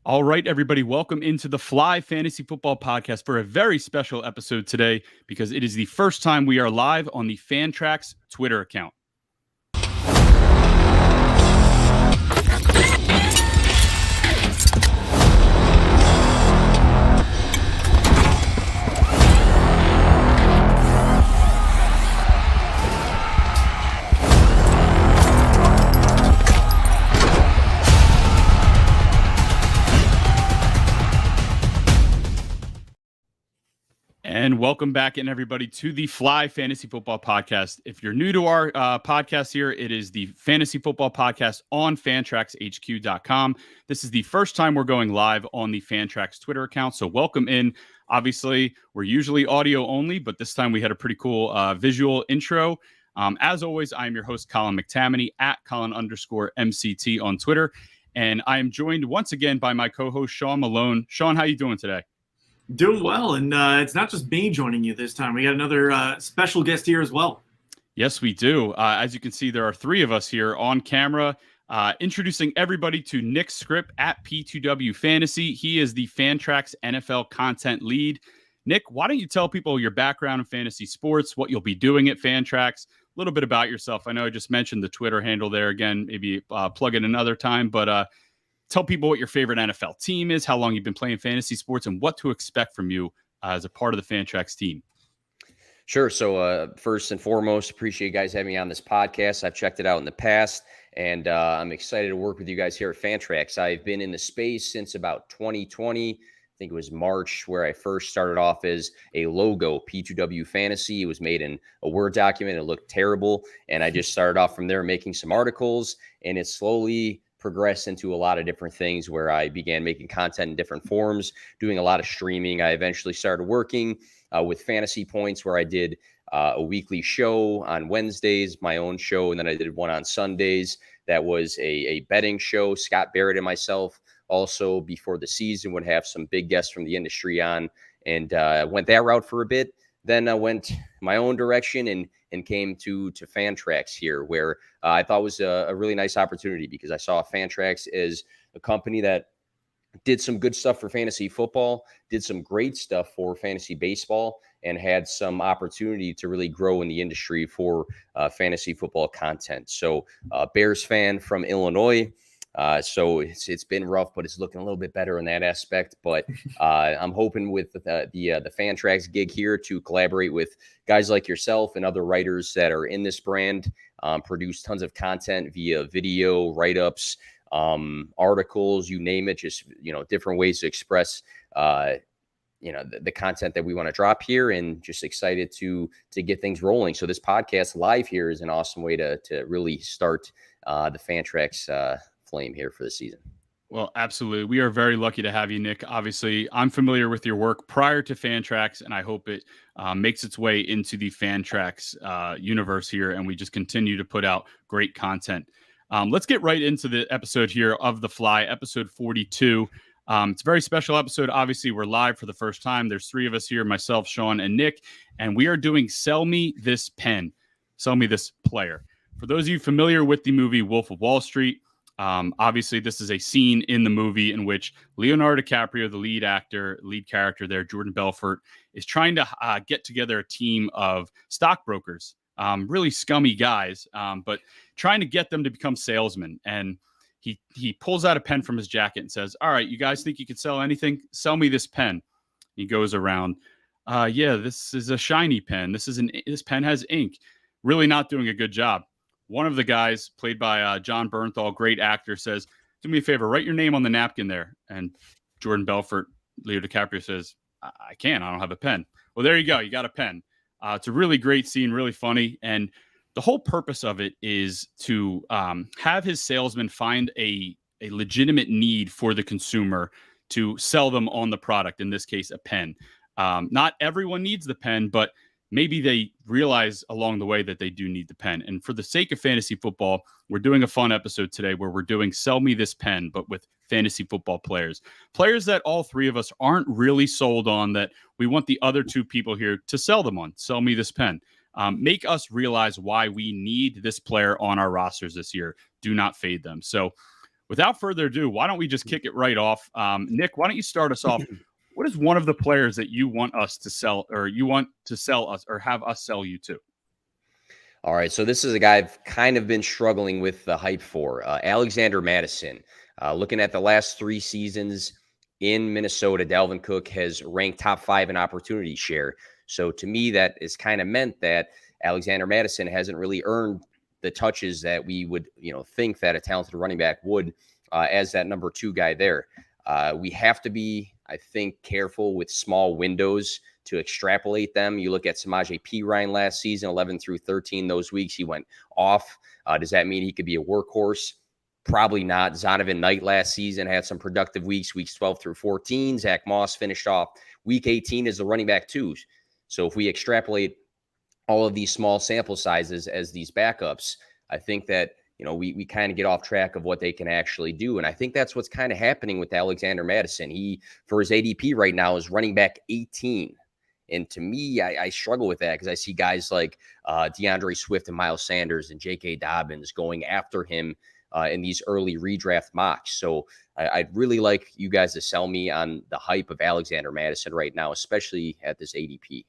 All right, everybody, welcome into the Fly Fantasy Football Podcast for a very special episode today because it is the first time we are live on the Fantrax Twitter account. And welcome back, and everybody, to the Fly Fantasy Football Podcast. If you're new to our podcast here, it is the Fantasy Football Podcast on fantraxhq.com. This is the first time we're going live on the Fantrax Twitter account, so welcome in. Obviously, we're usually audio only, but this time we had a pretty cool visual intro. As always, I am your host, Colin McTammany, at Colin_MCT on Twitter. And I am joined once again by my co-host, Sean Malone. Sean, how you doing today? Doing well, and it's not just me joining you this time. We got another special guest here as well. Yes, we do. As you can see, there are three of us here on camera. Introducing everybody to Nick Scripp at P2W Fantasy. He is the Fantrax NFL content lead. Nick, why don't you tell people your background in fantasy sports, what you'll be doing at Fantrax, a little bit about yourself. I know I just mentioned the Twitter handle there again, maybe plug it another time, but tell people what your favorite NFL team is, how long you've been playing fantasy sports, and what to expect from you as a part of the Fantrax team. Sure. So first and foremost, appreciate you guys having me on this podcast. I've checked it out in the past, and I'm excited to work with you guys here at Fantrax. I've been in the space since about 2020. I think it was March where I first started off as a logo, P2W Fantasy. It was made in a Word document. It looked terrible. And I just started off from there making some articles, and it slowly progressed into a lot of different things where I began making content in different forms, doing a lot of streaming. I eventually started working with Fantasy Points, where I did a weekly show on Wednesdays, my own show, and then I did one on Sundays. That was a betting show. Scott Barrett and myself also, before the season, would have some big guests from the industry on, and went that route for a bit. Then I went my own direction and came to Fantrax here, where I thought was a really nice opportunity because I saw Fantrax as a company that did some good stuff for fantasy football, did some great stuff for fantasy baseball, and had some opportunity to really grow in the industry for fantasy football content. So Bears fan from Illinois. So it's been rough, but it's looking a little bit better in that aspect. But I'm hoping with the Fantrax gig here to collaborate with guys like yourself and other writers that are in this brand, produce tons of content via video, write-ups, articles, you name it, just, different ways to express, the content that we want to drop here, and just excited to get things rolling. So this podcast live here is an awesome way to really start the Fantrax flame here for the season. Well, absolutely. We are very lucky to have you, Nick. Obviously, I'm familiar with your work prior to Fantrax, and I hope it makes its way into the Fantrax universe here, and we just continue to put out great content. Let's get right into the episode here of The Fly, episode 42. It's a very special episode. Obviously, we're live for the first time. There's three of us here, myself, Sean, and Nick, and we are doing Sell Me This Pen, Sell Me This Player. For those of you familiar with the movie Wolf of Wall Street, obviously, this is a scene in the movie in which Leonardo DiCaprio, the lead character there, Jordan Belfort, is trying to get together a team of stockbrokers, really scummy guys, but trying to get them to become salesmen. And he pulls out a pen from his jacket and says, "All right, you guys think you could sell anything? Sell me this pen." He goes around, "Yeah, this is a shiny pen. This pen has ink." Really not doing a good job. One of the guys, played by John Bernthal, great actor, says, "Do me a favor, write your name on the napkin there." And Jordan Belfort, Leo DiCaprio, says, I can't. I don't have a pen." Well, there you go. You got a pen. It's a really great scene, really funny. And the whole purpose of it is to have his salesman find a legitimate need for the consumer to sell them on the product, in this case, a pen. Not everyone needs the pen, but maybe they realize along the way that they do need the pen. And for the sake of fantasy football, we're doing a fun episode today where we're doing Sell Me This Pen, but with fantasy football players that all three of us aren't really sold on, that we want the other two people here to sell them on. Sell me this pen. Make us realize why we need this player on our rosters this year. Do not fade them. So without further ado, why don't we just kick it right off? Nick, why don't you start us off? What is one of the players that you want us to sell, or you want to sell us, or have us sell you to? All right, so this is a guy I've kind of been struggling with the hype for, Alexander Mattison. Looking at the last 3 seasons in Minnesota, Dalvin Cook has ranked top 5 in opportunity share. So to me, that is kind of meant that Alexander Mattison hasn't really earned the touches that we would, think that a talented running back would as that number 2 guy there. We have to be, I think, careful with small windows to extrapolate them. You look at Samaje Perine last season, 11 through 13, those weeks he went off. Does that mean he could be a workhorse? Probably not. Zonovan Knight last season had some productive weeks 12 through 14. Zach Moss finished off week 18 as the running back 2. So if we extrapolate all of these small sample sizes as these backups, I think that we kind of get off track of what they can actually do. And I think that's what's kind of happening with Alexander Mattison. He, for his ADP right now, is running back 18. And to me, I struggle with that because I see guys like DeAndre Swift and Miles Sanders and J.K. Dobbins going after him in these early redraft mocks. So I'd really like you guys to sell me on the hype of Alexander Mattison right now, especially at this ADP.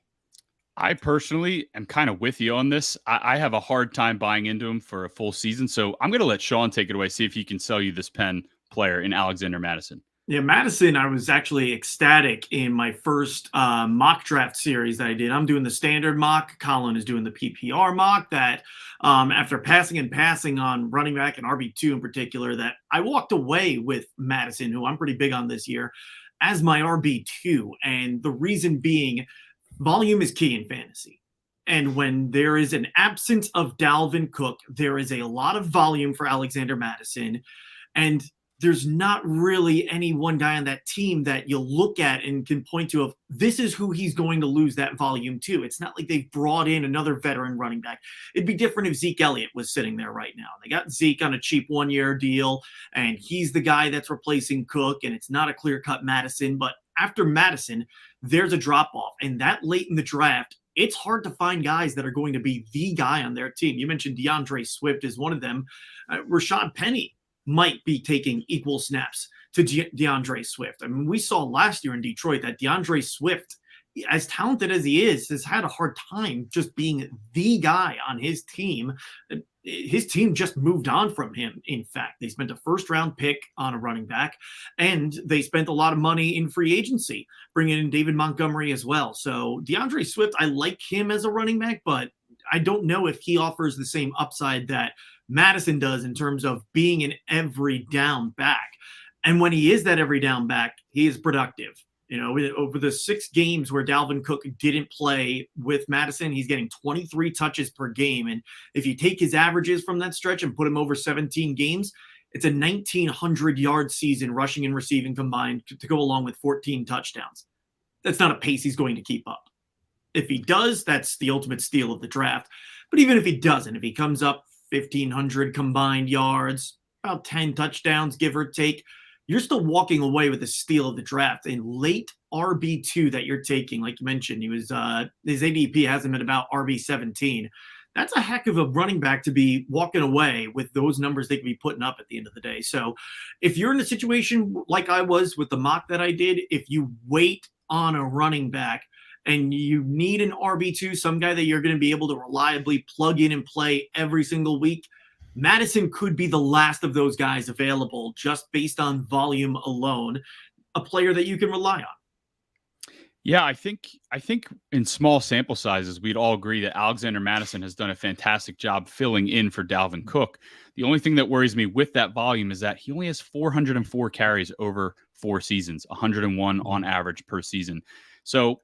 I personally am kind of with you on this. I have a hard time buying into him for a full season. So I'm going to let Sean take it away, see if he can sell you this pen player in Alexander Mattison. Yeah, Madison, I was actually ecstatic in my first mock draft series that I did. I'm doing the standard mock. Colin is doing the PPR mock. That after passing on running back and RB2 in particular, that I walked away with Madison, who I'm pretty big on this year, as my RB2. And the reason being, volume is key in fantasy. And when there is an absence of Dalvin Cook, there is a lot of volume for Alexander Mattison. And there's not really any one guy on that team that you'll look at and can point to of this is who he's going to lose that volume to. It's not like they've brought in another veteran running back. It'd be different if Zeke Elliott was sitting there right now. They got Zeke on a cheap 1-year deal, and he's the guy that's replacing Cook, and it's not a clear-cut Madison. But after Madison, there's a drop-off. And that late in the draft, it's hard to find guys that are going to be the guy on their team. You mentioned DeAndre Swift is one of them. Rashad Penny might be taking equal snaps to DeAndre Swift. I mean, we saw last year in Detroit that DeAndre Swift, as talented as he is, has had a hard time just being the guy on his team. His team just moved on from him. In fact, they spent a first-round pick on a running back, and they spent a lot of money in free agency, bringing in David Montgomery as well. So DeAndre Swift, I like him as a running back, but I don't know if he offers the same upside that Madison does in terms of being an every down back. And when he is that every down back, he is productive. Over the 6 games where Dalvin Cook didn't play with Madison, he's getting 23 touches per game. And if you take his averages from that stretch and put him over 17 games, it's a 1,900-yard season rushing and receiving combined to go along with 14 touchdowns. That's not a pace he's going to keep up. If he does, that's the ultimate steal of the draft. But even if he doesn't, if he comes up 1,500 combined yards, about 10 touchdowns, give or take, you're still walking away with the steal of the draft. A late RB2 that you're taking, like you mentioned, he was his ADP has him at about RB17. That's a heck of a running back to be walking away with those numbers they could be putting up at the end of the day. So if you're in a situation like I was with the mock that I did, if you wait on a running back and you need an RB2, some guy that you're going to be able to reliably plug in and play every single week, Madison could be the last of those guys available just based on volume alone, a player that you can rely on. Yeah, I think in small sample sizes, we'd all agree that Alexander Mattison has done a fantastic job filling in for Dalvin Cook. The only thing that worries me with that volume is that he only has 404 carries over 4 seasons, 101 on average per season. So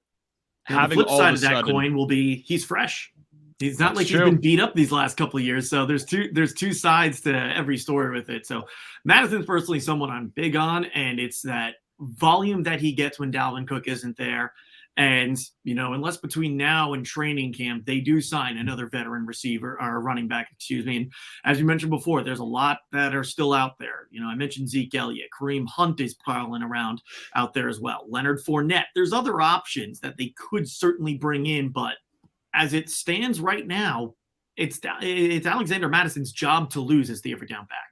having the flip all side of of that sudden, coin will be he's fresh. He's not like true. He's been beat up these last couple of years. So there's two sides to every story with it. So Madison's personally someone I'm big on, and it's that volume that he gets when Dalvin Cook isn't there. And, unless between now and training camp, they do sign another veteran receiver or running back, And as you mentioned before, there's a lot that are still out there. I mentioned Zeke Elliott, Kareem Hunt is prowling around out there as well. Leonard Fournette, there's other options that they could certainly bring in, but as it stands right now, it's Alexander Madison's job to lose as the every down back.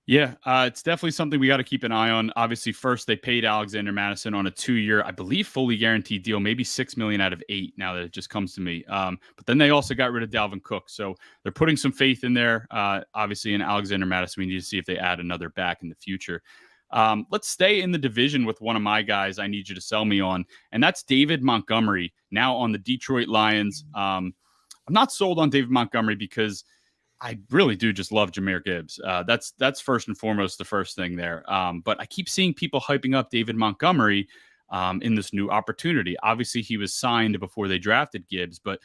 Yeah, it's definitely something we got to keep an eye on. Obviously, first they paid Alexander Madison on a 2-year, I believe, fully guaranteed deal, maybe 6 million out of 8. Now that it just comes to me, but then they also got rid of Dalvin Cook, so they're putting some faith in there. Obviously, in Alexander Madison, we need to see if they add another back in the future. Let's stay in the division with one of my guys. I need you to sell me on, and that's David Montgomery, now on the Detroit Lions. I'm not sold on David Montgomery because I really do just love Jahmyr Gibbs. That's first and foremost the first thing there. But I keep seeing people hyping up David Montgomery in this new opportunity. Obviously, he was signed before they drafted Gibbs, but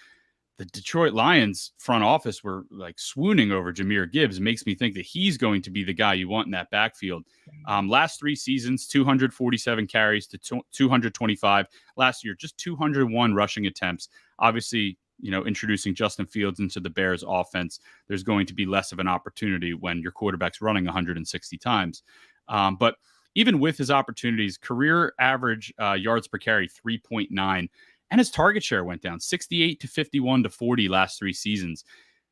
the Detroit Lions front office were like swooning over Jahmyr Gibbs. It makes me think that he's going to be the guy you want in that backfield. Last 3 seasons, 247 carries to 225. Last year, just 201 rushing attempts. Obviously, introducing Justin Fields into the Bears offense, there's going to be less of an opportunity when your quarterback's running 160 times. But even with his opportunities, career average yards per carry, 3.9, and his target share went down 68 to 51 to 40 last 3 seasons.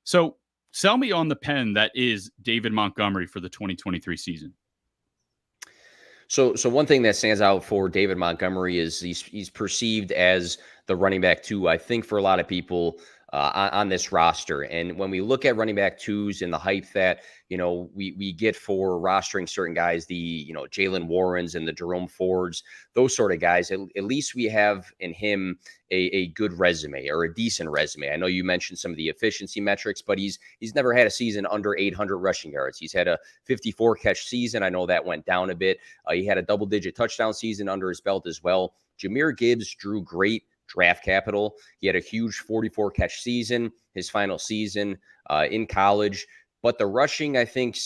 So sell me on the pen that is David Montgomery for the 2023 season. So one thing that stands out for David Montgomery is he's perceived as the running back 2, I think, for a lot of people on this roster. And when we look at running back 2s and the hype that, we get for rostering certain guys, the, Jalen Warrens and the Jerome Fords, those sort of guys, at least we have in him a good resume or a decent resume. I know you mentioned some of the efficiency metrics, but he's never had a season under 800 rushing yards. He's had a 54 catch season. I know that went down a bit. He had a double-digit touchdown season under his belt as well. Jahmyr Gibbs drew great draft capital. He had a huge 44 catch season, his final season in college. But the rushing, I think,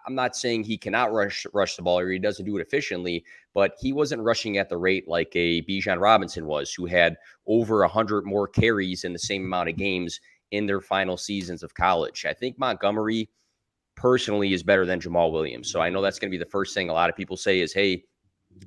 I'm not saying he cannot rush the ball or he doesn't do it efficiently, but he wasn't rushing at the rate like a Bijan Robinson was, who had over 100 more carries in the same amount of games in their final seasons of college. I think Montgomery personally is better than Jamal Williams. So I know that's going to be the first thing a lot of people say is, hey,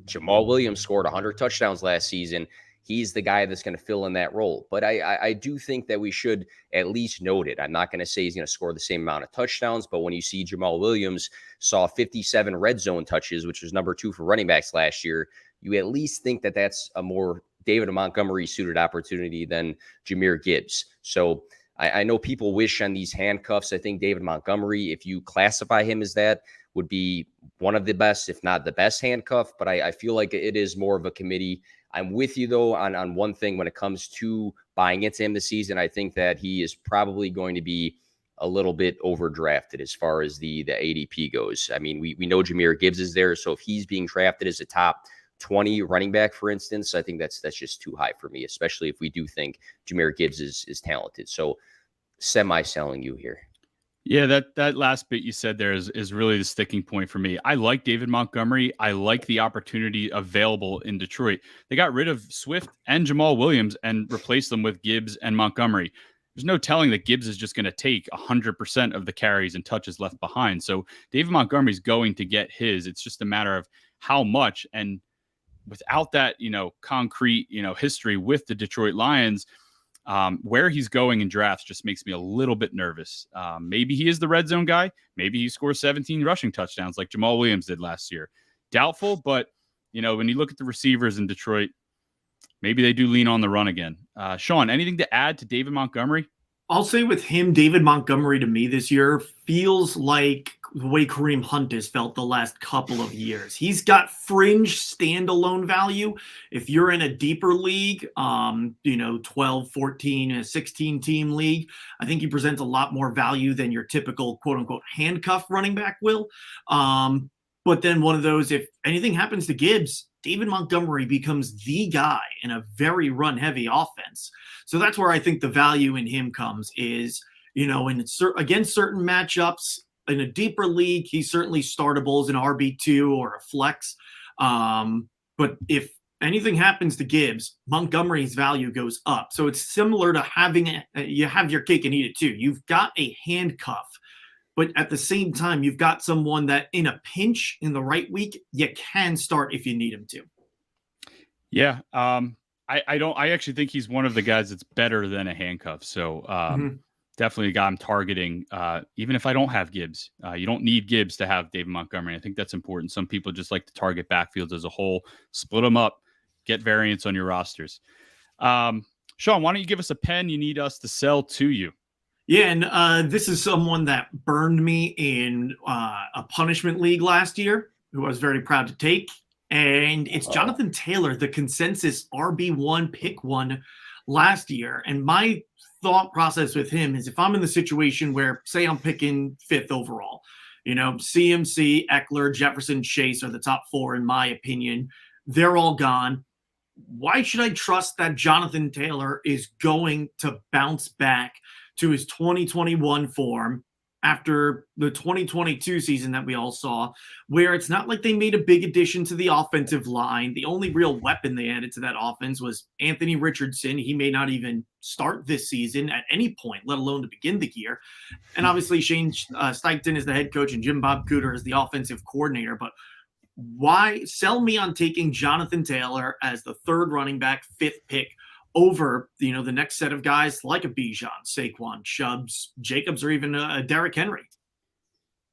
Jamal Williams scored 100 touchdowns last season. He's the guy that's going to fill in that role. But I do think that we should at least note it. I'm not going to say he's going to score the same amount of touchdowns, but when you see Jamal Williams saw 57 red zone touches, which was number 2 for running backs last year, you at least think that that's a more David Montgomery suited opportunity than Jahmyr Gibbs. So I know people wish on these handcuffs. I think David Montgomery, if you classify him as that, would be one of the best, if not the best handcuff. But I feel like it is more of a committee. I'm with you, though, on one thing when it comes to buying into him this season. I think that he is probably going to be a little bit overdrafted as far as the ADP goes. I mean, we know Jahmyr Gibbs is there. So if he's being drafted as a top 20 running back, for instance, I think that's just too high for me, especially if we do think Jahmyr Gibbs is talented. So semi-selling you here. Yeah, that last bit you said there is really the sticking point for me. I like David Montgomery. I like the opportunity available in Detroit. They got rid of Swift and Jamal Williams and replaced them with Gibbs and Montgomery. There's no telling that Gibbs is just going to take 100% of the carries and touches left behind. So David Montgomery is going to get his. It's just a matter of how much. And without that, concrete, history with the Detroit Lions, where he's going in drafts just makes me a little bit nervous. Maybe he is the red zone guy. Maybe he scores 17 rushing touchdowns like Jamal Williams did last year. Doubtful, but when you look at the receivers in Detroit, maybe they do lean on the run again. Sean, anything to add to David Montgomery? I'll say with him, David Montgomery to me this year feels like the way Kareem Hunt has felt the last couple of years. He's got fringe standalone value. If you're in a deeper league, 12, 14, a 16 team league, I think he presents a lot more value than your typical quote unquote handcuff running back will. But then one of those, if anything happens to Gibbs, David Montgomery becomes the guy in a very run-heavy offense. So that's where I think the value in him comes is, against certain matchups in a deeper league, he's certainly startable as an RB2 or a flex. But if anything happens to Gibbs, Montgomery's value goes up. So it's similar to you have your cake and eat it too. You've got a handcuff, but at the same time, you've got someone that in a pinch in the right week, you can start if you need him to. Yeah. I actually think he's one of the guys that's better than a handcuff. So Definitely a guy I'm targeting, even if I don't have Gibbs. You don't need Gibbs to have David Montgomery. I think that's important. Some people just like to target backfields as a whole, split them up, get variance on your rosters. Sean, why don't you give us a pen you need us to sell to you? Yeah, and this is someone that burned me in a punishment league last year, who I was very proud to take. And it's Jonathan Taylor, the consensus RB1 pick one last year. And my thought process with him is if I'm in the situation where, say, I'm picking 5th overall, CMC, Eckler, Jefferson, Chase are the top 4, in my opinion. They're all gone. Why should I trust that Jonathan Taylor is going to bounce back to his 2021 form after the 2022 season that we all saw, where it's not like they made a big addition to the offensive line? The only real weapon they added to that offense was Anthony Richardson. He may not even start this season at any point, let alone to begin the year. And obviously Shane Steichen is the head coach and Jim Bob Cooter is the offensive coordinator. But why sell me on taking Jonathan Taylor as the 3rd running back, 5th pick over, the next set of guys like a Bijan, Saquon, Chubbs, Jacobs, or even a Derrick Henry?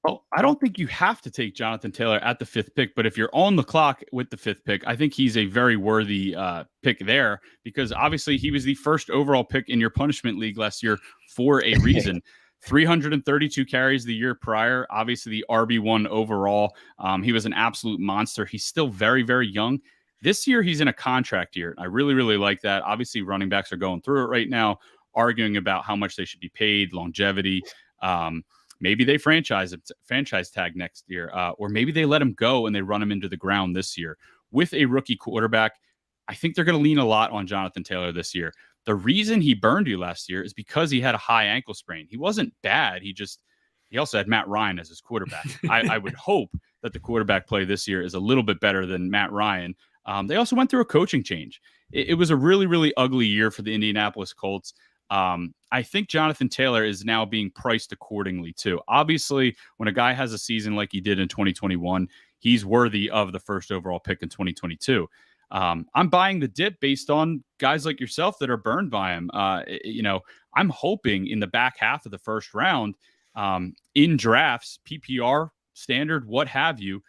Well, I don't think you have to take Jonathan Taylor at the 5th pick, but if you're on the clock with the 5th pick, I think he's a very worthy pick there, because obviously he was the 1st overall pick in your punishment league last year for a reason. 332 carries the year prior, obviously the RB1 overall. He was an absolute monster. He's still very, very young. This year, he's in a contract year. I really, really like that. Obviously, running backs are going through it right now, arguing about how much they should be paid, longevity. Maybe they franchise tag next year, or maybe they let him go and they run him into the ground this year. With a rookie quarterback, I think they're going to lean a lot on Jonathan Taylor this year. The reason he burned you last year is because he had a high ankle sprain. He wasn't bad. He also had Matt Ryan as his quarterback. I would hope that the quarterback play this year is a little bit better than Matt Ryan. They also went through a coaching change. It was a really, really ugly year for the Indianapolis Colts. I think Jonathan Taylor is now being priced accordingly too. Obviously, when a guy has a season like he did in 2021, he's worthy of the 1st overall pick in 2022. I'm buying the dip based on guys like yourself that are burned by him. I'm hoping in the back half of the 1st round, in drafts, PPR, standard, what have you,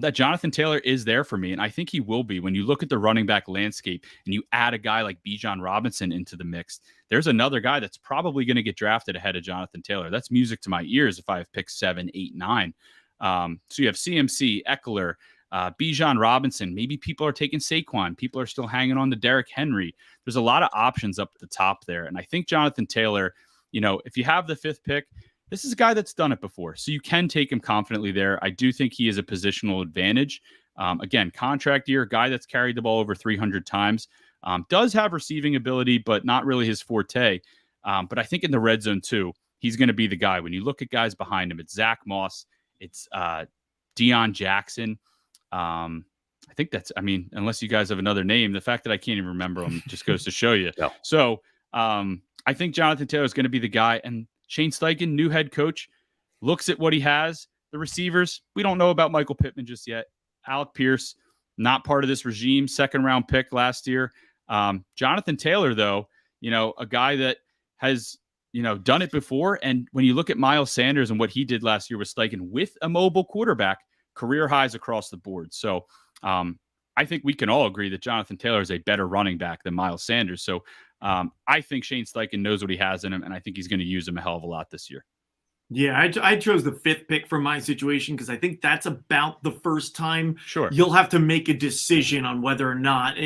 that Jonathan Taylor is there for me. And I think he will be. When you look at the running back landscape and you add a guy like Bijan Robinson into the mix, there's another guy that's probably going to get drafted ahead of Jonathan Taylor. That's music to my ears if I have picked 7, 8, 9. So you have CMC, Eckler, Bijan Robinson. Maybe people are taking Saquon. People are still hanging on to Derrick Henry. There's a lot of options up at the top there. And I think Jonathan Taylor, if you have the 5th pick, this is a guy that's done it before, so you can take him confidently there. I do think he is a positional advantage. Again, contract year, guy that's carried the ball over 300 times, does have receiving ability, but not really his forte. But I think in the red zone too, he's going to be the guy. When you look at guys behind him, it's Zach Moss, it's Deion Jackson. I think unless you guys have another name, the fact that I can't even remember him just goes to show you. No. So I think Jonathan Taylor is going to be the guy. And Shane Steichen, new head coach, looks at what he has. The receivers, we don't know about Michael Pittman just yet. Alec Pierce, not part of this regime, 2nd round pick last year. Jonathan Taylor, though, a guy that has, done it before. And when you look at Miles Sanders and what he did last year with Steichen with a mobile quarterback, career highs across the board. So I think we can all agree that Jonathan Taylor is a better running back than Miles Sanders. So I think Shane Steichen knows what he has in him, and I think he's going to use him a hell of a lot this year. Yeah, I chose the 5th pick for my situation because I think that's about the first time Sure. You'll have to make a decision on whether or not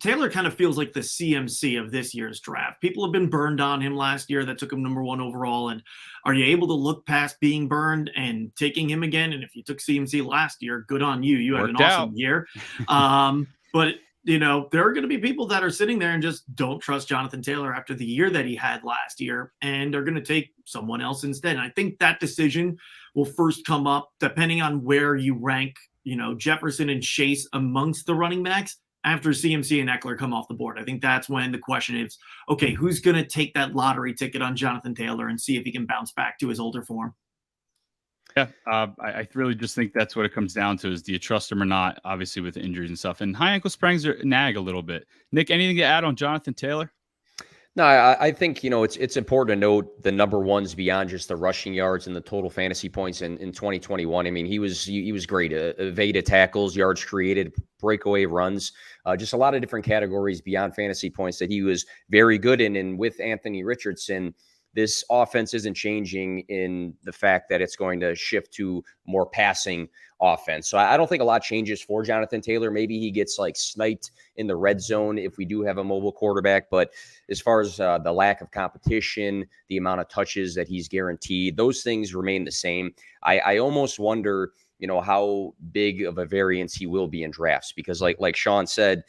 Taylor kind of feels like the CMC of this year's draft. People have been burned on him last year. That took him number 1 overall. And are you able to look past being burned and taking him again? And if you took CMC last year, good on you. You had an awesome year. But there are going to be people that are sitting there and just don't trust Jonathan Taylor after the year that he had last year, and they're going to take someone else instead. And I think that decision will first come up depending on where you rank, Jefferson and Chase amongst the running backs after CMC and Eckler come off the board. I think that's when the question is, okay, who's going to take that lottery ticket on Jonathan Taylor and see if he can bounce back to his older form? Yeah, I really just think that's what it comes down to is do you trust him or not, obviously with injuries and stuff. And high ankle sprains nag a little bit. Nick, anything to add on Jonathan Taylor? No, I think, it's important to note the number ones beyond just the rushing yards and the total fantasy points in 2021. I mean, he was great. Evaded tackles, yards created, breakaway runs, just a lot of different categories beyond fantasy points that he was very good in. And with Anthony Richardson, this offense isn't changing in the fact that it's going to shift to more passing offense. So I don't think a lot changes for Jonathan Taylor. Maybe he gets like sniped in the red zone if we do have a mobile quarterback. But as far as the lack of competition, the amount of touches that he's guaranteed, those things remain the same. I almost wonder, how big of a variance he will be in drafts, because like Sean said,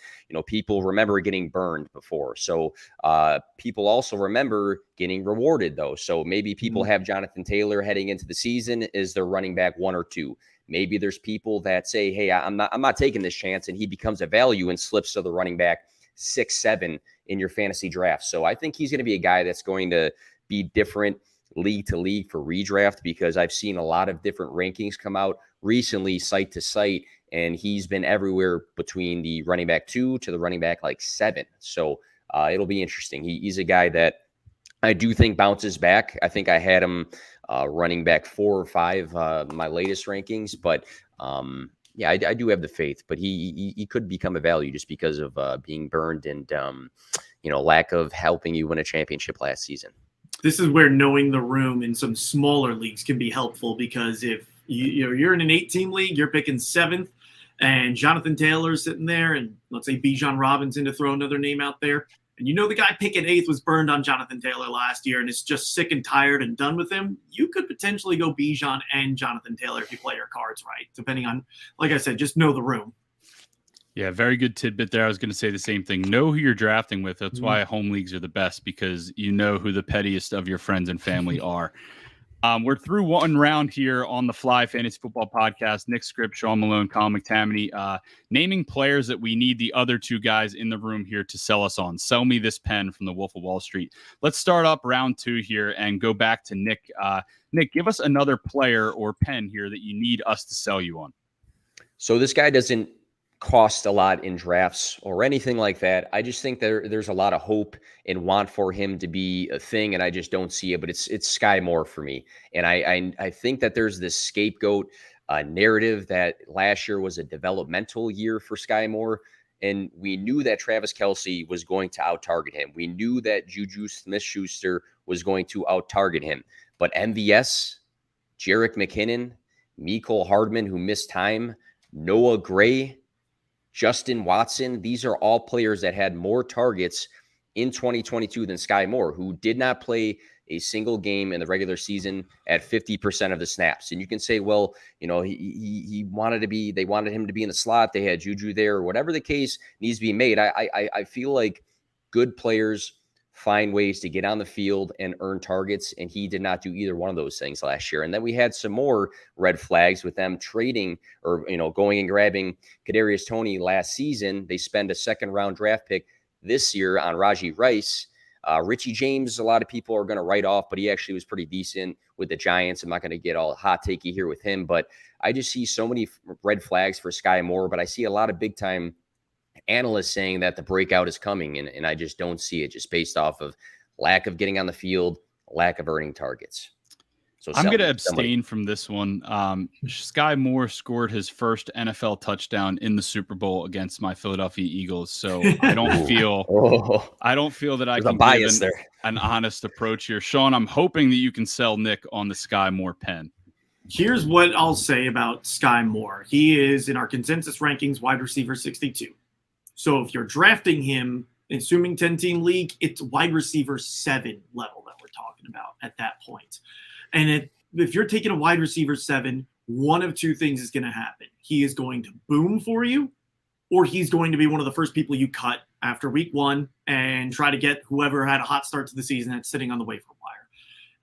people remember getting burned before. So people also remember getting rewarded though. So maybe people have Jonathan Taylor heading into the season as their running back 1 or 2. Maybe there's people that say, hey, I'm not taking this chance, and he becomes a value and slips to the running back 6, 7 in your fantasy draft. So I think he's going to be a guy that's going to be different league to league for redraft, because I've seen a lot of different rankings come out recently, site to site, and he's been everywhere between the running back 2 to the running back 7. So it'll be interesting. He's a guy that I do think bounces back. I think I had him running back 4 or 5, my latest rankings, but yeah, I do have the faith, but he could become a value just because of being burned and lack of helping you win a championship last season. This is where knowing the room in some smaller leagues can be helpful, because if you're in an 8-team league, you're picking 7th, and Jonathan Taylor's sitting there, and let's say Bijan Robinson, to throw another name out there, and the guy picking 8th was burned on Jonathan Taylor last year and is just sick and tired and done with him, you could potentially go Bijan and Jonathan Taylor if you play your cards right, depending on, like I said, just know the room. Yeah, very good tidbit there. I was going to say the same thing. Know who you're drafting with. That's why home leagues are the best, because you know who the pettiest of your friends and family are. We're through one round here on the Fly Fantasy Football Podcast. Nick Script, Sean Malone, Colin McTamaney, naming players that we need the other 2 guys in the room here to sell us on. Sell me this pen from the Wolf of Wall Street. Let's start up round 2 here and go back to Nick. Nick, give us another player or pen here that you need us to sell you on. So this guy doesn't cost a lot in drafts or anything like that. I just think there's a lot of hope and want for him to be a thing, and I just don't see it. But it's Sky Moore for me, and I think that there's this scapegoat narrative that last year was a developmental year for Sky Moore, and we knew that Travis Kelce was going to out-target him. We knew that Juju Smith-Schuster was going to out-target him. But MVS, Jerick McKinnon, Mecole Hardman, who missed time, Noah Gray, Justin Watson, these are all players that had more targets in 2022 than Sky Moore, who did not play a single game in the regular season at 50% of the snaps. And you can say, well, he wanted to be, they wanted him to be in the slot. They had Juju there, or whatever the case needs to be made. I feel like good players find ways to get on the field and earn targets, and he did not do either one of those things last year. And then we had some more red flags with them trading or going and grabbing Kadarius Toney last season. They spend a 2nd-round draft pick this year on Raji Rice. Richie James, a lot of people are going to write off, but he actually was pretty decent with the Giants. I'm not going to get all hot takey here with him, but I just see so many red flags for Sky Moore. But I see a lot of big-time analysts saying that the breakout is coming, and I just don't see it, just based off of lack of getting on the field, lack of earning targets. So I'm going to abstain from this one. Sky Moore scored his first NFL touchdown in the Super Bowl against my Philadelphia Eagles, so I don't feel that I can give an honest approach here. Sean, I'm hoping that you can sell Nick on the Sky Moore pen. Here's what I'll say about Sky Moore. He is, in our consensus rankings, wide receiver 62. So if you're drafting him, assuming 10-team league, it's wide receiver 7 level that we're talking about at that point. And if you're taking a wide receiver 7, one of 2 things is going to happen. He is going to boom for you, or he's going to be one of the first people you cut after week 1 and try to get whoever had a hot start to the season that's sitting on the waiver wire.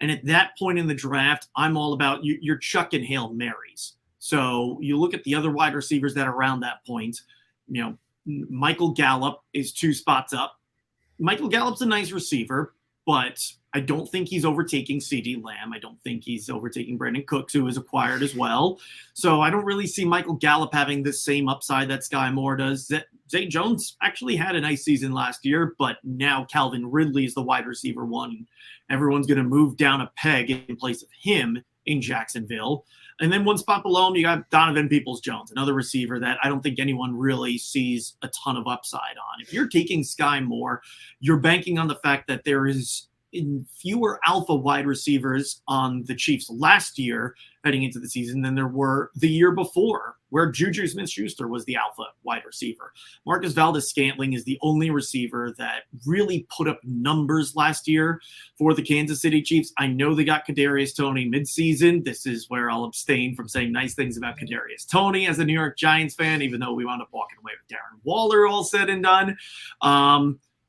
And at that point in the draft, I'm all about you're chucking Hail Marys. So you look at the other wide receivers that are around that point. Michael Gallup is 2 spots up. Michael Gallup's a nice receiver, but I don't think he's overtaking CeeDee Lamb. I don't think he's overtaking Brandon Cooks, who is acquired as well. So I don't really see Michael Gallup having the same upside that Sky Moore does. Zay Jones actually had a nice season last year, but now Calvin Ridley is the wide receiver one. Everyone's going to move down a peg in place of him in Jacksonville. And then one spot below him, you got Donovan Peoples-Jones, another receiver that I don't think anyone really sees a ton of upside on. If you're taking Sky Moore, you're banking on the fact that there is fewer alpha wide receivers on the Chiefs last year heading into the season than there were the year before, where Juju Smith-Schuster was the alpha wide receiver. Marcus Valdes-Scantling is the only receiver that really put up numbers last year for the Kansas City Chiefs. I know they got Kadarius Toney midseason. This is where I'll abstain from saying nice things about Kadarius Toney as a New York Giants fan, even though we wound up walking away with Darren Waller, all said and done.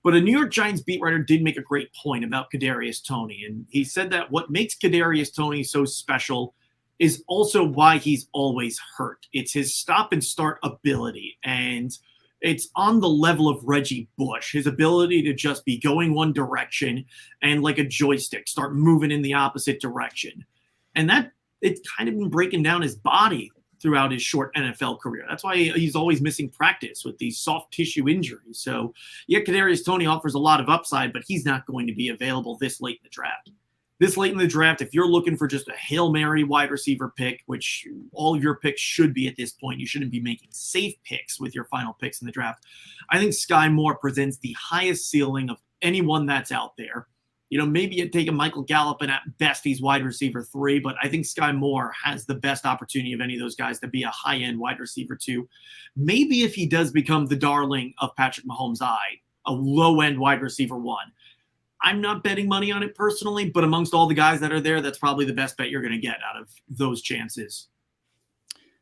But a New York Giants beat writer did make a great point about Kadarius Toney, and he said that what makes Kadarius Toney so special is also why he's always hurt. It's his stop and start ability, and it's on the level of Reggie Bush, his ability to just be going one direction and like a joystick, start moving in the opposite direction. And that it's kind of been breaking down his body throughout his short NFL career. That's why he's always missing practice with these soft tissue injuries. So, yeah, Kadarius Toney offers a lot of upside, but he's not going to be available this late in the draft. This late in the draft, if you're looking for just a Hail Mary wide receiver pick, which all of your picks should be at this point, you shouldn't be making safe picks with your final picks in the draft. I think Sky Moore presents the highest ceiling of anyone that's out there. You know, maybe you'd take a Michael Gallup, and at best he's wide receiver 3, but I think Sky Moore has the best opportunity of any of those guys to be a high-end wide receiver 2. Maybe if he does become the darling of Patrick Mahomes' eye, a low-end wide receiver 1. I'm not betting money on it personally, but amongst all the guys that are there, that's probably the best bet you're going to get out of those chances.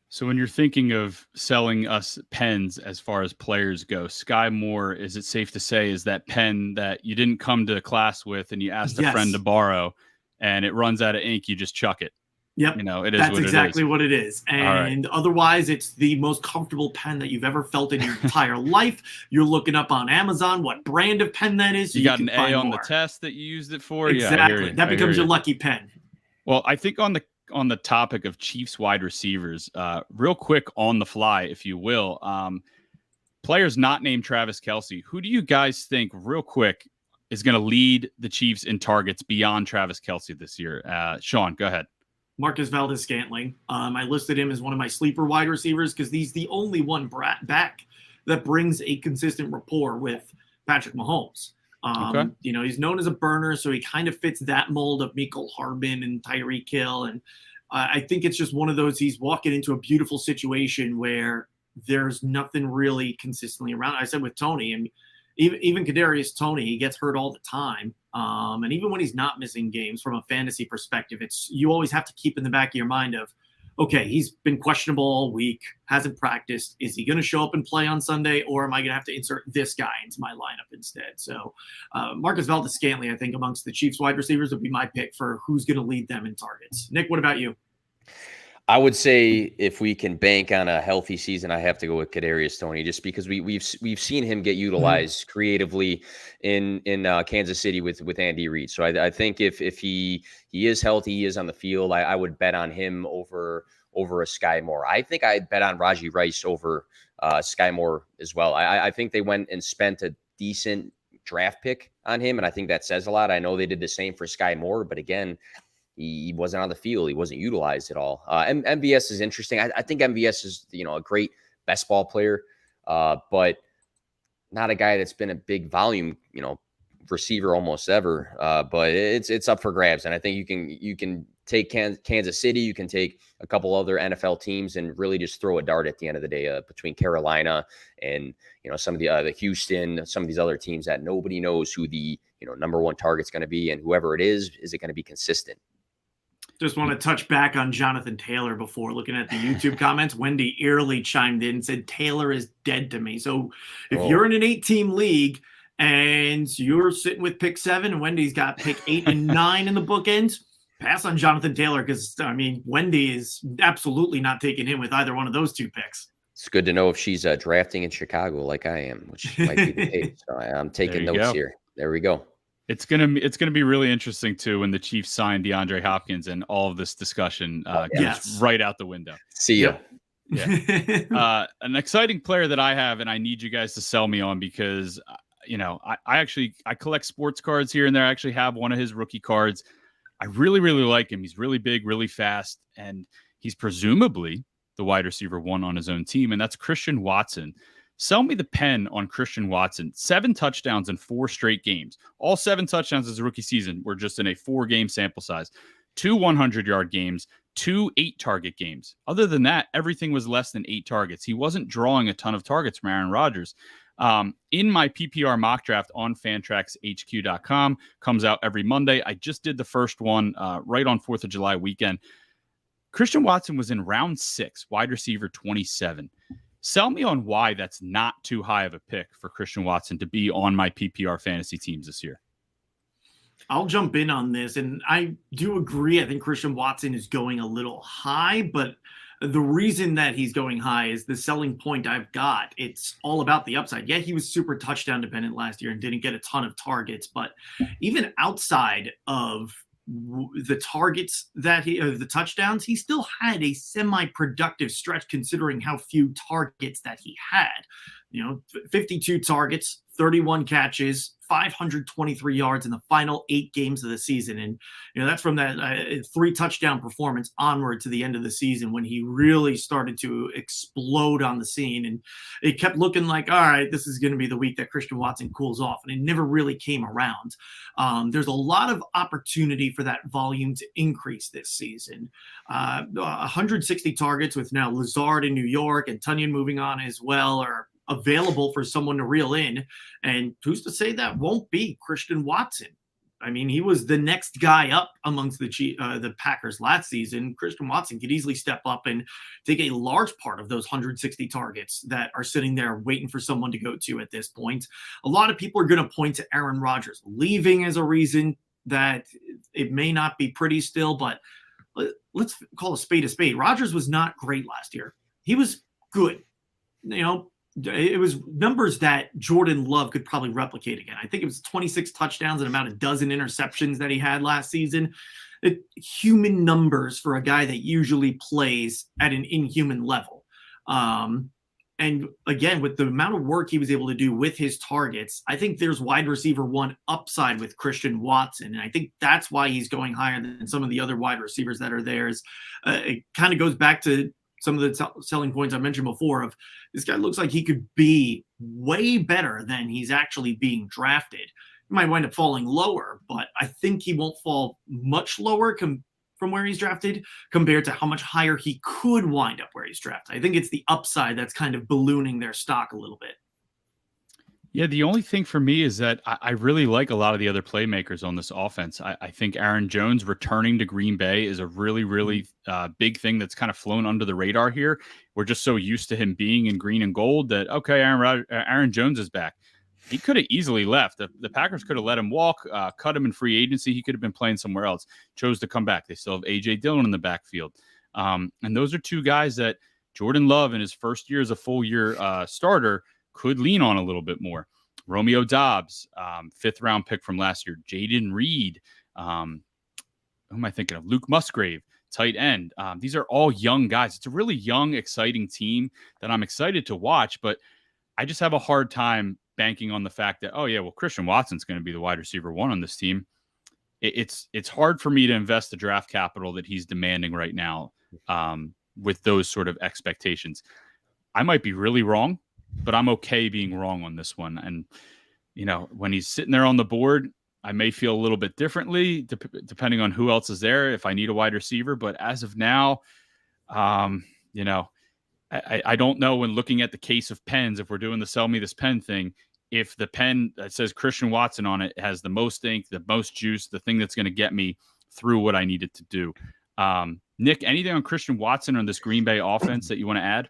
So when you're thinking of selling us pens as far as players go, Sky Moore, is it safe to say, is that pen that you didn't come to class with and you asked a friend to borrow and it runs out of ink, you just chuck it? Yep. You know, it is That's what exactly it is. what it is. And otherwise, it's the most comfortable pen that you've ever felt in your entire life. You're looking up on Amazon what brand of pen that is. So you got an A on the test that you used it for. Exactly. Yeah, that becomes your lucky pen. Well, I think on the topic of Chiefs wide receivers, real quick on the fly, if you will, players not named Travis Kelce, who do you guys think, real quick, is going to lead the Chiefs in targets beyond Travis Kelce this year? Sean, go ahead. Marcus Valdes-Scantling. I listed him as one of my sleeper wide receivers because he's the only one back that brings a consistent rapport with Patrick Mahomes. Okay. You know, he's known as a burner, so he kind of fits that mold of Mecole Hardman and Tyreek Hill. And I think it's just one of those, he's walking into a beautiful situation where there's nothing really consistently around. I said with Toney, and even Kadarius Toney, he gets hurt all the time. And even when he's not missing games from a fantasy perspective, you always have to keep in the back of your mind of, okay, he's been questionable all week, hasn't practiced. Is he going to show up and play on Sunday, or am I going to have to insert this guy into my lineup instead? So Marcus Valdes-Scantling, I think, amongst the Chiefs wide receivers would be my pick for who's going to lead them in targets. Nick, what about you? I would say if we can bank on a healthy season, I have to go with Kadarius Toney, just because we've seen him get utilized creatively in Kansas City with Andy Reid. So I think if he is healthy, he is on the field, I would bet on him over a Sky Moore. I think I'd bet on Raji Rice over Sky Moore as well. I think they went and spent a decent draft pick on him, and I think that says a lot. I know they did the same for Sky Moore, but again, he wasn't on the field. He wasn't utilized at all. MVS is interesting. I think MVS is, a great best ball player, but not a guy that's been a big volume, receiver almost ever. But it's up for grabs. And I think you can take Kansas City. You can take a couple other NFL teams and really just throw a dart at the end of the day between Carolina and, some of the Houston, some of these other teams that nobody knows who the, number one target's going to be. And whoever it is it going to be consistent? Just want to touch back on Jonathan Taylor before looking at the YouTube comments. Wendy Early chimed in and said, Taylor is dead to me. So if you're in an 8-team league and you're sitting with pick 7 and Wendy's got pick 8 and 9 in the bookends, pass on Jonathan Taylor because, Wendy is absolutely not taking him with either one of those 2 picks. It's good to know if she's drafting in Chicago like I am, which might be the case. So I'm taking notes here. There we go. It's gonna be really interesting too when the Chiefs sign DeAndre Hopkins and all of this discussion goes right out the window. See ya. Yeah. An exciting player that I have, and I need you guys to sell me on because, I collect sports cards here and there. I actually have one of his rookie cards. I really, really like him. He's really big, really fast, and he's presumably the wide receiver one on his own team, and that's Christian Watson. Sell me the pen on Christian Watson. 7 touchdowns in 4 straight games. All 7 touchdowns as a rookie season were just in a 4-game sample size. 2 100-yard games, 2 8-target games. Other than that, everything was less than 8 targets. He wasn't drawing a ton of targets from Aaron Rodgers. In my PPR mock draft on fantraxhq.com, comes out every Monday. I just did the first one right on 4th of July weekend. Christian Watson was in round 6, wide receiver 27. Sell me on why that's not too high of a pick for Christian Watson to be on my PPR fantasy teams this year. I'll jump in on this, and I do agree. I think Christian Watson is going a little high, but the reason that he's going high is the selling point I've got. It's all about the upside. Yeah, he was super touchdown dependent last year and didn't get a ton of targets, but even outside of the targets that the touchdowns, he still had a semi-productive stretch considering how few targets that he had. 52 targets, 31 catches, 523 yards in the final 8 games of the season. And, that's from that 3 touchdown performance onward to the end of the season when he really started to explode on the scene. And it kept looking like, all right, this is going to be the week that Christian Watson cools off. And it never really came around. There's a lot of opportunity for that volume to increase this season. 160 targets with now Lazard in New York and Tunyon moving on as well are available for someone to reel in. And who's to say that won't be Christian Watson? I mean, he was the next guy up amongst the Packers last season. Christian Watson could easily step up and take a large part of those 160 targets that are sitting there waiting for someone to go to at this point. A lot of people are going to point to Aaron Rodgers leaving as a reason that it may not be pretty still, but let's call a spade a spade. Rodgers was not great last year. He was good. It was numbers that Jordan Love could probably replicate again. I think it was 26 touchdowns and about a dozen interceptions that he had last season. Human numbers for a guy that usually plays at an inhuman level. And again, with the amount of work he was able to do with his targets, I think there's wide receiver one upside with Christian Watson. And I think that's why he's going higher than some of the other wide receivers that are there. It kind of goes back to some of the selling points I mentioned before of this guy looks like he could be way better than he's actually being drafted. He might wind up falling lower, but I think he won't fall much lower from where he's drafted compared to how much higher he could wind up where he's drafted. I think it's the upside that's kind of ballooning their stock a little bit. Yeah, the only thing for me is that I really like a lot of the other playmakers on this offense. I think Aaron Jones returning to Green Bay is a really, really big thing that's kind of flown under the radar here. We're just so used to him being in green and gold that, okay, Aaron Jones is back. He could have easily left. The Packers could have let him walk, cut him in free agency. He could have been playing somewhere else. Chose to come back. They still have A.J. Dillon in the backfield. And those are 2 guys that Jordan Love in his first year as a full-year starter could lean on a little bit more. Romeo Doubs, 5th round pick from last year. Jaden Reed. Who am I thinking of? Luke Musgrave, tight end. These are all young guys. It's a really young, exciting team that I'm excited to watch, but I just have a hard time banking on the fact that, oh yeah, well, Christian Watson's going to be the wide receiver one on this team. It's hard for me to invest the draft capital that he's demanding right now with those sort of expectations. I might be really wrong, but I'm okay being wrong on this one. And, when he's sitting there on the board, I may feel a little bit differently depending on who else is there if I need a wide receiver. But as of now, I don't know, when looking at the case of pens, if we're doing the sell me this pen thing, if the pen that says Christian Watson on it has the most ink, the most juice, the thing that's going to get me through what I needed to do. Nick, anything on Christian Watson or this Green Bay offense that you want to add?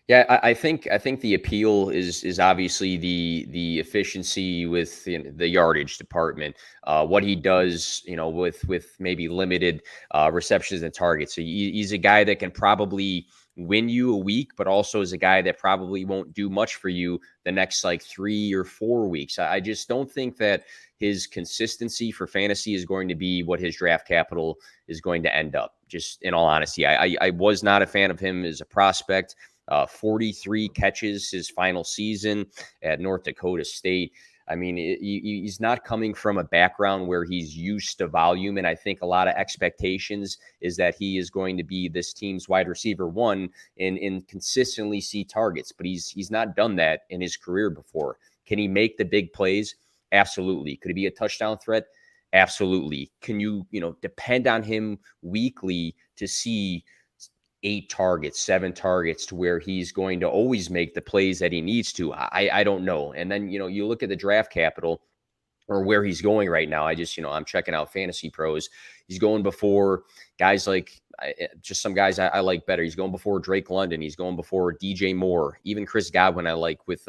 Yeah, I think the appeal is obviously the efficiency with the yardage department. What he does, with maybe limited receptions and targets. So he's a guy that can probably win you a week, but also is a guy that probably won't do much for you the next like 3 or 4 weeks. I just don't think that his consistency for fantasy is going to be what his draft capital is going to end up. Just in all honesty, I was not a fan of him as a prospect. 43 catches his final season at North Dakota State. I mean, he's not coming from a background where he's used to volume. And I think a lot of expectations is that he is going to be this team's wide receiver one and consistently see targets. But he's not done that in his career before. Can he make the big plays? Absolutely. Could he be a touchdown threat? Absolutely. Can you depend on him weekly to see 8 targets, 7 targets to where he's going to always make the plays that he needs to? I don't know. And then, you look at the draft capital or where he's going right now. I'm checking out Fantasy Pros. He's going before guys like just some guys I like better. He's going before Drake London. He's going before DJ Moore, even Chris Godwin. I like with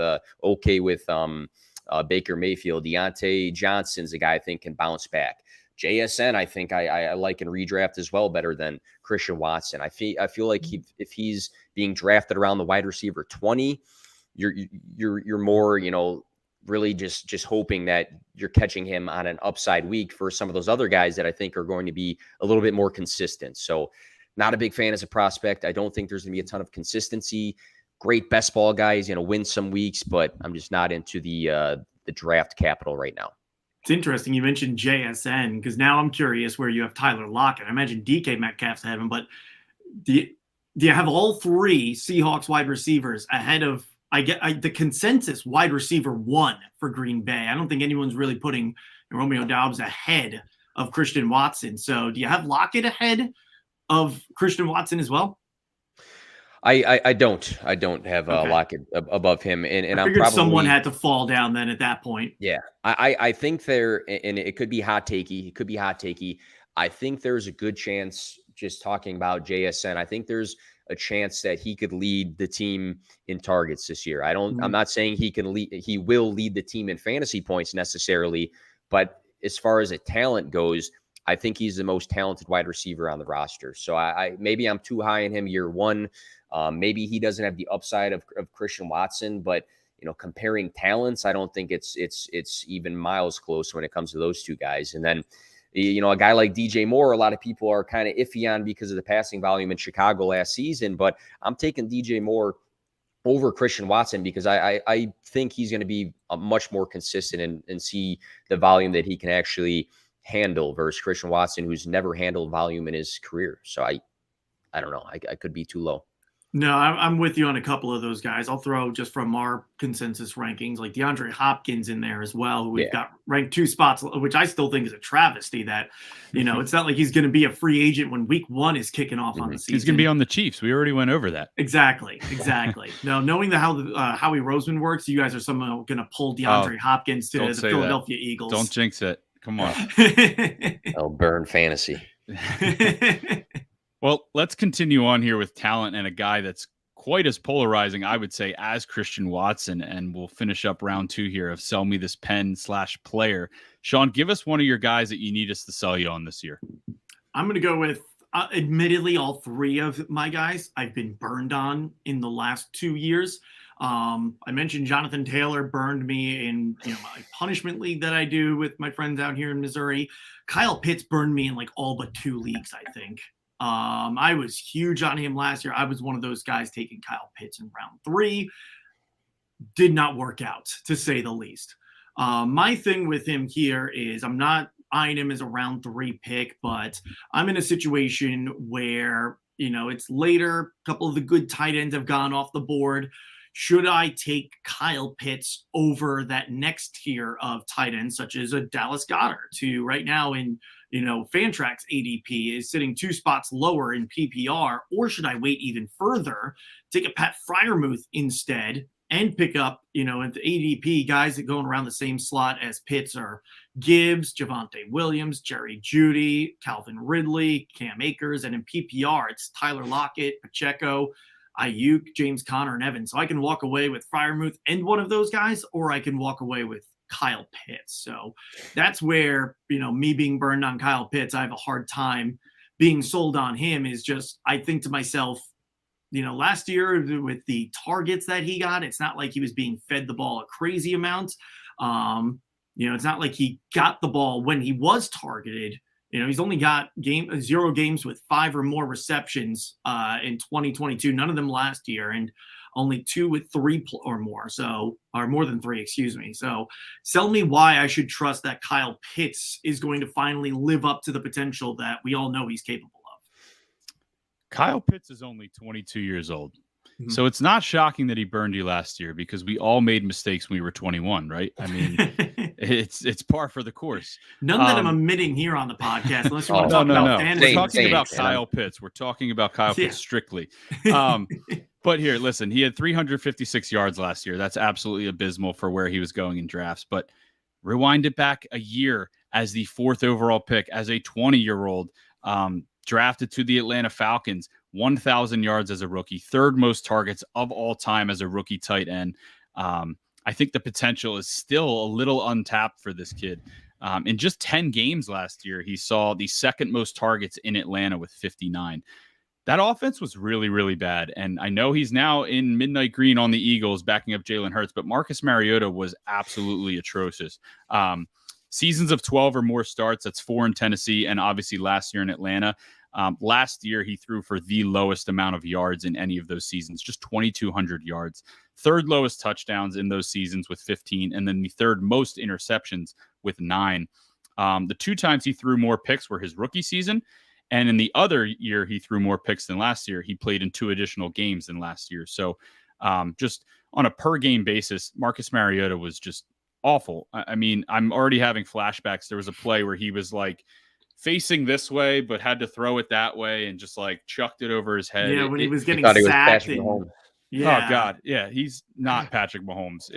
Baker Mayfield. Deontay Johnson's a guy I think can bounce back. JSN, I think I like in redraft as well better than Christian Watson. I feel like if he's being drafted around the wide receiver 20, you're more really just hoping that you're catching him on an upside week for some of those other guys that I think are going to be a little bit more consistent. So not a big fan as a prospect. I don't think there's going to be a ton of consistency. Great best ball guy. He's going to win some weeks, but I'm just not into the draft capital right now. It's interesting you mentioned JSN because now I'm curious where you have Tyler Lockett. I imagine DK Metcalf's ahead of him, but do you have all 3 Seahawks wide receivers ahead of the consensus wide receiver 1 for Green Bay? I don't think anyone's really putting Romeo Doubs ahead of Christian Watson. So do you have Lockett ahead of Christian Watson as well? I don't have Lockett above him, and I figured someone had to fall down then at that point. Yeah, I think there, and it could be hot takey. It could be hot takey. I think there's a good chance. Just talking about JSN, I think there's a chance that he could lead the team in targets this year. I'm not saying he will lead the team in fantasy points necessarily, but as far as a talent goes, I think he's the most talented wide receiver on the roster. So maybe I'm too high in him year 1. Maybe he doesn't have the upside of Christian Watson, but comparing talents, I don't think it's even miles close when it comes to those two guys. And then, a guy like DJ Moore, a lot of people are kind of iffy on because of the passing volume in Chicago last season, but I'm taking DJ Moore over Christian Watson because I think he's going to be much more consistent and see the volume that he can actually handle versus Christian Watson, who's never handled volume in his career. So I don't know. I could be too low. No, I'm with you on a couple of those guys. I'll throw just from our consensus rankings, like DeAndre Hopkins in there as well, who we've got ranked 2 spots, which I still think is a travesty that, it's not like he's going to be a free agent when week 1 is kicking off on the season. He's going to be on the Chiefs. We already went over that. Exactly. Now, knowing how Howie Roseman works, you guys are somehow going to pull DeAndre Hopkins to the Philadelphia Eagles. Don't jinx it. Come on. I'll burn fantasy. Well, let's continue on here with talent and a guy that's quite as polarizing, I would say, as Christian Watson. And we'll finish up round 2 here of sell me this pen/player. Sean, give us one of your guys that you need us to sell you on this year. I'm going to go with, admittedly, all 3 of my guys I've been burned on in the last 2 years. I mentioned Jonathan Taylor burned me in my punishment league that I do with my friends out here in Missouri. Kyle Pitts burned me in like all but 2 leagues, I think. I was huge on him last year. I was one of those guys taking Kyle Pitts in round 3. Did not work out, to say the least. My thing with him here is I'm not eyeing him as a round 3 pick, but I'm in a situation where, it's later. A couple of the good tight ends have gone off the board. Should I take Kyle Pitts over that next tier of tight ends, such as a Dallas Goedert, who right now in Fantrax ADP is sitting 2 spots lower in PPR, or should I wait even further, take a Pat Freiermuth instead and pick up, at the ADP guys that going around the same slot as Pitts are Gibbs, Javonte Williams, Jerry Jeudy, Calvin Ridley, Cam Akers, and in PPR it's Tyler Lockett, Pacheco, Ayuk, James Conner, and Evans. So I can walk away with Freiermuth and one of those guys, or I can walk away with Kyle Pitts. So that's where, me being burned on Kyle Pitts, I have a hard time being sold on him. Is just, I think to myself, last year with the targets that he got, it's not like he was being fed the ball a crazy amount. It's not like he got the ball when he was targeted. He's only got 0 games with 5 or more receptions in 2022, none of them last year, and only 2 with 3 or more. Or more than 3, excuse me. So tell me why I should trust that Kyle Pitts is going to finally live up to the potential that we all know he's capable of. Kyle Pitts is only 22 years old. So it's not shocking that he burned you last year, because we all made mistakes when we were 21, right? I mean, it's par for the course. None that I'm admitting here on the podcast, unless you want to talk about fantasy. We're talking about Kyle Pitts. We're talking about Kyle Pitts strictly. But here, listen, he had 356 yards last year. That's absolutely abysmal for where he was going in drafts. But rewind it back a year as the 4th overall pick, as a 20-year-old, drafted to the Atlanta Falcons, 1,000 yards as a rookie, 3rd most targets of all time as a rookie tight end. I think the potential is still a little untapped for this kid. In just 10 games last year, he saw the 2nd most targets in Atlanta with 59. That offense was really, really bad. And I know he's now in midnight green on the Eagles backing up Jalen Hurts, but Marcus Mariota was absolutely atrocious. Seasons of 12 or more starts, that's 4 in Tennessee, and obviously last year in Atlanta. Last year, he threw for the lowest amount of yards in any of those seasons, just 2,200 yards. 3rd lowest touchdowns in those seasons with 15, and then the 3rd most interceptions with 9. The 2 times he threw more picks were his rookie season, and in the other year, he threw more picks than last year. He played in 2 additional games than last year. So just on a per-game basis, Marcus Mariota was just awful. I mean, I'm already having flashbacks. There was a play where he was like facing this way, but had to throw it that way and just like chucked it over his head. Yeah, when he was getting sacked. Yeah. Oh God. Yeah. He's not Patrick Mahomes.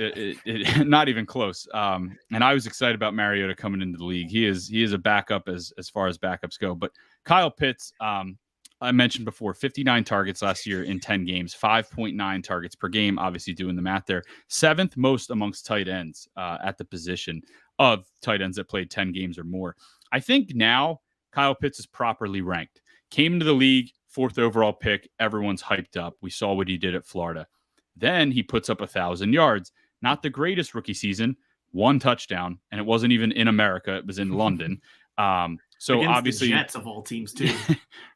Not even close. And I was excited about Mariota coming into the league. He is a backup as far as backups go, but Kyle Pitts, I mentioned before, 59 targets last year in 10 games, 5.9 targets per game, obviously doing the math there. 7th most amongst tight ends at the position of tight ends that played 10 games or more. I think now Kyle Pitts is properly ranked. Came into the league, 4th overall pick. Everyone's hyped up. We saw what he did at Florida. Then he puts up 1,000 yards. Not the greatest rookie season, 1 touchdown, and it wasn't even in America. It was in London. So against obviously, the Jets of all teams too.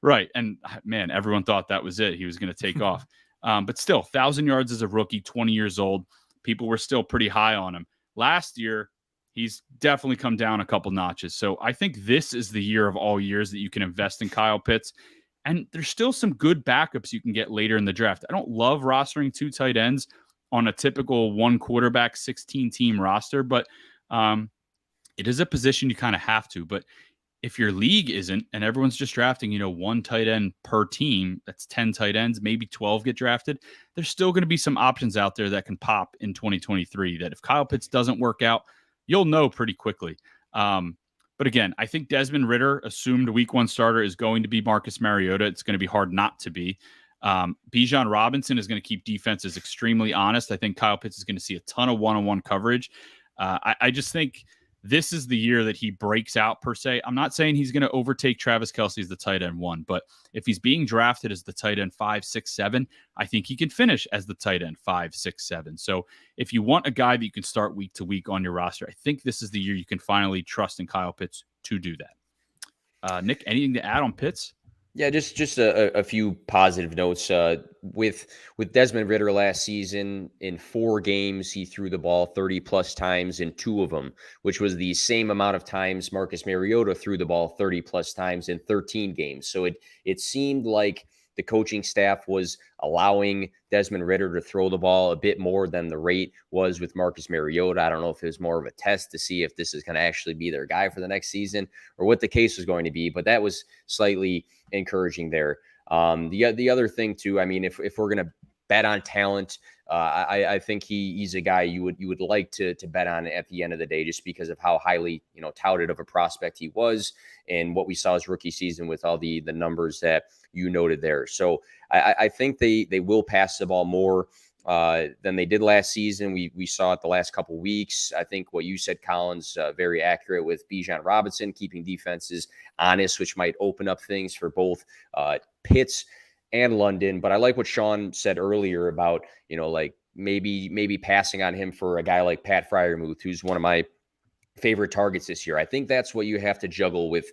Right. And man, everyone thought that was it. He was going to take off. But still, 1,000 yards as a rookie, 20 years old. People were still pretty high on him. Last year, he's definitely come down a couple notches. So I think this is the year of all years that you can invest in Kyle Pitts. And there's still some good backups you can get later in the draft. I don't love rostering 2 tight ends on a typical 1 quarterback, 16 team roster, but it is a position you kind of have to. But if your league isn't, and everyone's just drafting, 1 tight end per team, that's 10 tight ends, maybe 12 get drafted. There's still going to be some options out there that can pop in 2023 that if Kyle Pitts doesn't work out, you'll know pretty quickly. But again, I think Desmond Ridder, assumed week 1 starter, is going to be Marcus Mariota. It's going to be hard not to be. Bijan Robinson is going to keep defenses extremely honest. I think Kyle Pitts is going to see a ton of one-on-one coverage. I just think this is the year that he breaks out, per se. I'm not saying he's going to overtake Travis Kelce as the tight end 1, but if he's being drafted as the tight end 5, 6, 7, I think he can finish as the tight end 5, 6, 7. So if you want a guy that you can start week to week on your roster, I think this is the year you can finally trust in Kyle Pitts to do that. Nick, anything to add on Pitts? Yeah, just a few positive notes. With Desmond Ridder last season, in 4 games, he threw the ball 30-plus times in 2 of them, which was the same amount of times Marcus Mariota threw the ball 30-plus times in 13 games. So it seemed like the coaching staff was allowing Desmond Ridder to throw the ball a bit more than the rate was with Marcus Mariota. I don't know if it was more of a test to see if this is going to actually be their guy for the next season or what the case was going to be, but that was slightly encouraging there. The other thing too, I mean, if we're going to bet on talent, I think he's a guy you would like to bet on at the end of the day, just because of how highly touted of a prospect he was and what we saw his rookie season with all the numbers that you noted there. So I think they will pass the ball more than they did last season. We saw it the last couple of weeks. I think what you said, Collins, very accurate with Bijan Robinson keeping defenses honest, which might open up things for both Pitts and London. But I like what Sean said earlier about, like maybe passing on him for a guy like Pat Fryermuth, who's one of my favorite targets this year. I think that's what you have to juggle with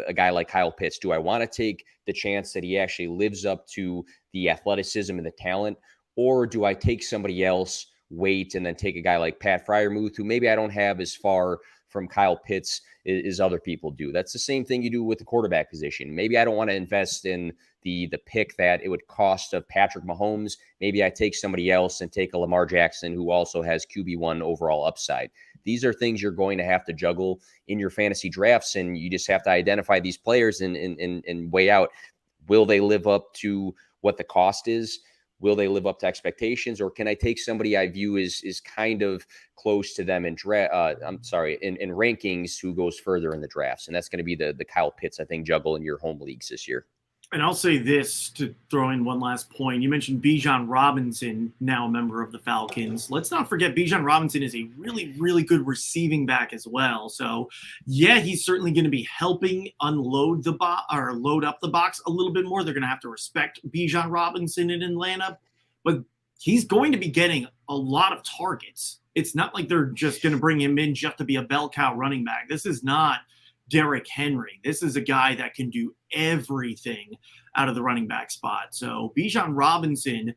a guy like Kyle Pitts. Do I want to take the chance that he actually lives up to the athleticism and the talent, or do I take somebody else, wait, and then take a guy like Pat Fryermuth, who maybe I don't have as far from Kyle Pitts as other people do? That's the same thing you do with the quarterback position. Maybe I don't want to invest in the pick that it would cost of Patrick Mahomes. Maybe I take somebody else and take a Lamar Jackson who also has QB1 overall upside. These are things you're going to have to juggle in your fantasy drafts, and you just have to identify these players and weigh out, will they live up to what the cost is? Will they live up to expectations, or can I take somebody I view is kind of close to them in rankings who goes further in the drafts? And that's going to be the Kyle Pitts, I think, juggle in your home leagues this year. And I'll say this to throw in one last point. You mentioned Bijan Robinson, now a member of the Falcons. Let's not forget Bijan Robinson is a really, really good receiving back as well. So, yeah, he's certainly going to be helping unload the box or load up the box a little bit more. They're going to have to respect Bijan Robinson in Atlanta, but he's going to be getting a lot of targets. It's not like they're just going to bring him in just to be a bell cow running back. This is not Derrick Henry. This is a guy that can do everything out of the running back spot. So Bijan Robinson,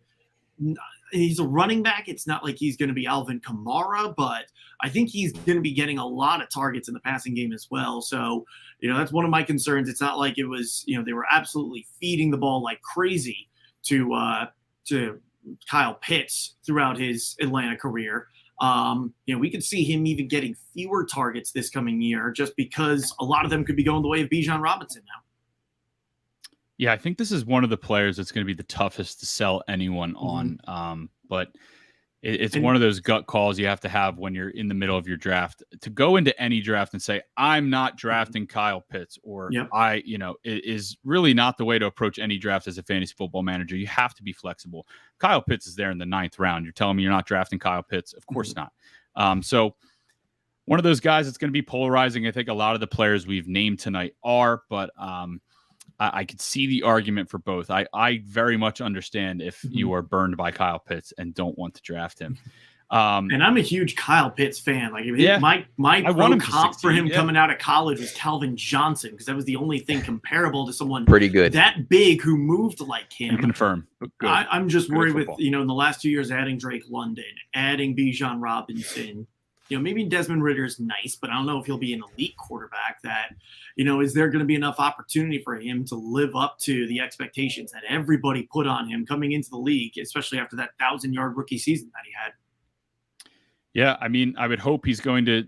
he's a running back. It's not like he's going to be Alvin Kamara, but I think he's going to be getting a lot of targets in the passing game as well. So, that's one of my concerns. It's not like it was, they were absolutely feeding the ball like crazy to Kyle Pitts throughout his Atlanta career. We could see him even getting fewer targets this coming year just because a lot of them could be going the way of Bijan Robinson now. Yeah, I think this is one of the players that's going to be the toughest to sell anyone on. But it's one of those gut calls you have to have when you're in the middle of your draft. To go into any draft and say, I'm not drafting Kyle Pitts, or it is really not the way to approach any draft as a fantasy football manager. You have to be flexible. Kyle Pitts is there in the 9th round. You're telling me you're not drafting Kyle Pitts? Of course not. So one of those guys that's going to be polarizing. I think a lot of the players we've named tonight are, but I could see the argument for both. I very much understand if you are burned by Kyle Pitts and don't want to draft him. And I'm a huge Kyle Pitts fan. Like, my pro comp for him coming out of college was Calvin Johnson, because that was the only thing comparable to someone pretty good that big who moved like him. Confirm. I'm just worried with in the last 2 years adding Drake London, adding Bijan Robinson. Maybe Desmond Ritter's nice, but I don't know if he'll be an elite quarterback that, is there going to be enough opportunity for him to live up to the expectations that everybody put on him coming into the league, especially after that 1,000-yard rookie season that he had? Yeah, I mean, I would hope he's going to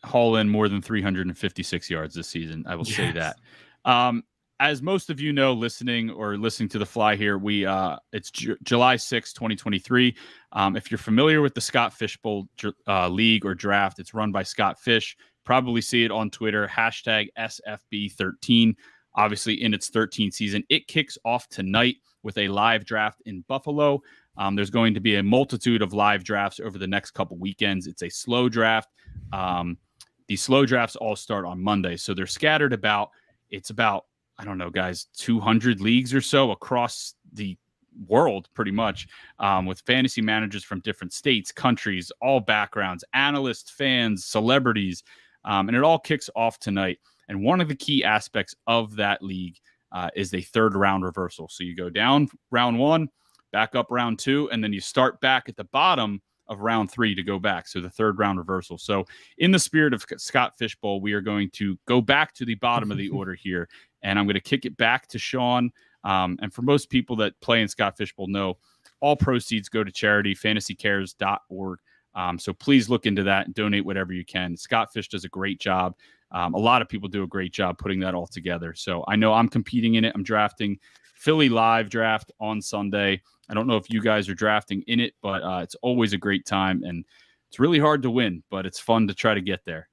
haul in more than 356 yards this season. I will say that. As most of you know, listening to the fly here, it's July 6, 2023. If you're familiar with the Scott Fishbowl League or draft, it's run by Scott Fish. Probably see it on Twitter, #SFB13. Obviously, in its 13th season, it kicks off tonight with a live draft in Buffalo. There's going to be a multitude of live drafts over the next couple weekends. It's a slow draft. These slow drafts all start on Monday, so they're scattered about. It's about, I don't know, guys, 200 leagues or so across the world, pretty much, with fantasy managers from different states, countries, all backgrounds, analysts, fans, celebrities, and it all kicks off tonight. And one of the key aspects of that league is a 3rd round reversal. So you go down round 1, back up round 2, and then you start back at the bottom of round 3 to go back. So the 3rd round reversal. So in the spirit of Scott Fishbowl, we are going to go back to the bottom of the order here. And I'm going to kick it back to Sean. And for most people that play in Scott Fishbowl know, all proceeds go to charity, fantasycares.org. So please look into that and donate whatever you can. Scott Fish does a great job. A lot of people do a great job putting that all together. So I know I'm competing in it. I'm drafting Philly live draft on Sunday. I don't know if you guys are drafting in it, but it's always a great time. And it's really hard to win, but it's fun to try to get there.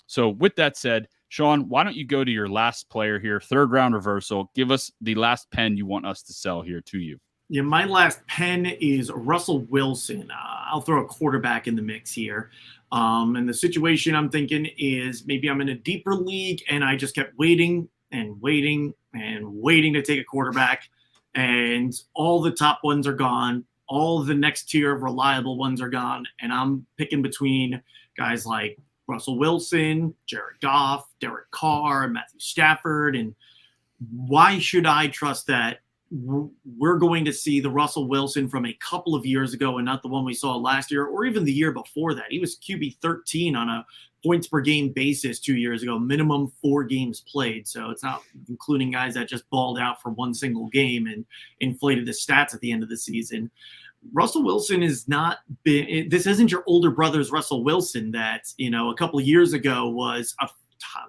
So with that said, Sean, why don't you go to your last player here, 3rd round reversal. Give us the last pen you want us to sell here to you. Yeah, my last pen is Russell Wilson. I'll throw a quarterback in the mix here. And the situation I'm thinking is maybe I'm in a deeper league and I just kept waiting to take a quarterback. and all the top ones are gone. All the next tier of reliable ones are gone, and I'm picking between guys like Russell Wilson, Jared Goff, Derek Carr, Matthew Stafford, and why should I trust that we're going to see the Russell Wilson from a couple of years ago and not the one we saw last year or even the year before that? He was QB 13 on a points per game basis 2 years ago, minimum 4 games played. So it's not including guys that just balled out for one single game and inflated the stats at the end of the season. Russell Wilson is not been, this isn't your older brother's Russell Wilson that, a couple of years ago was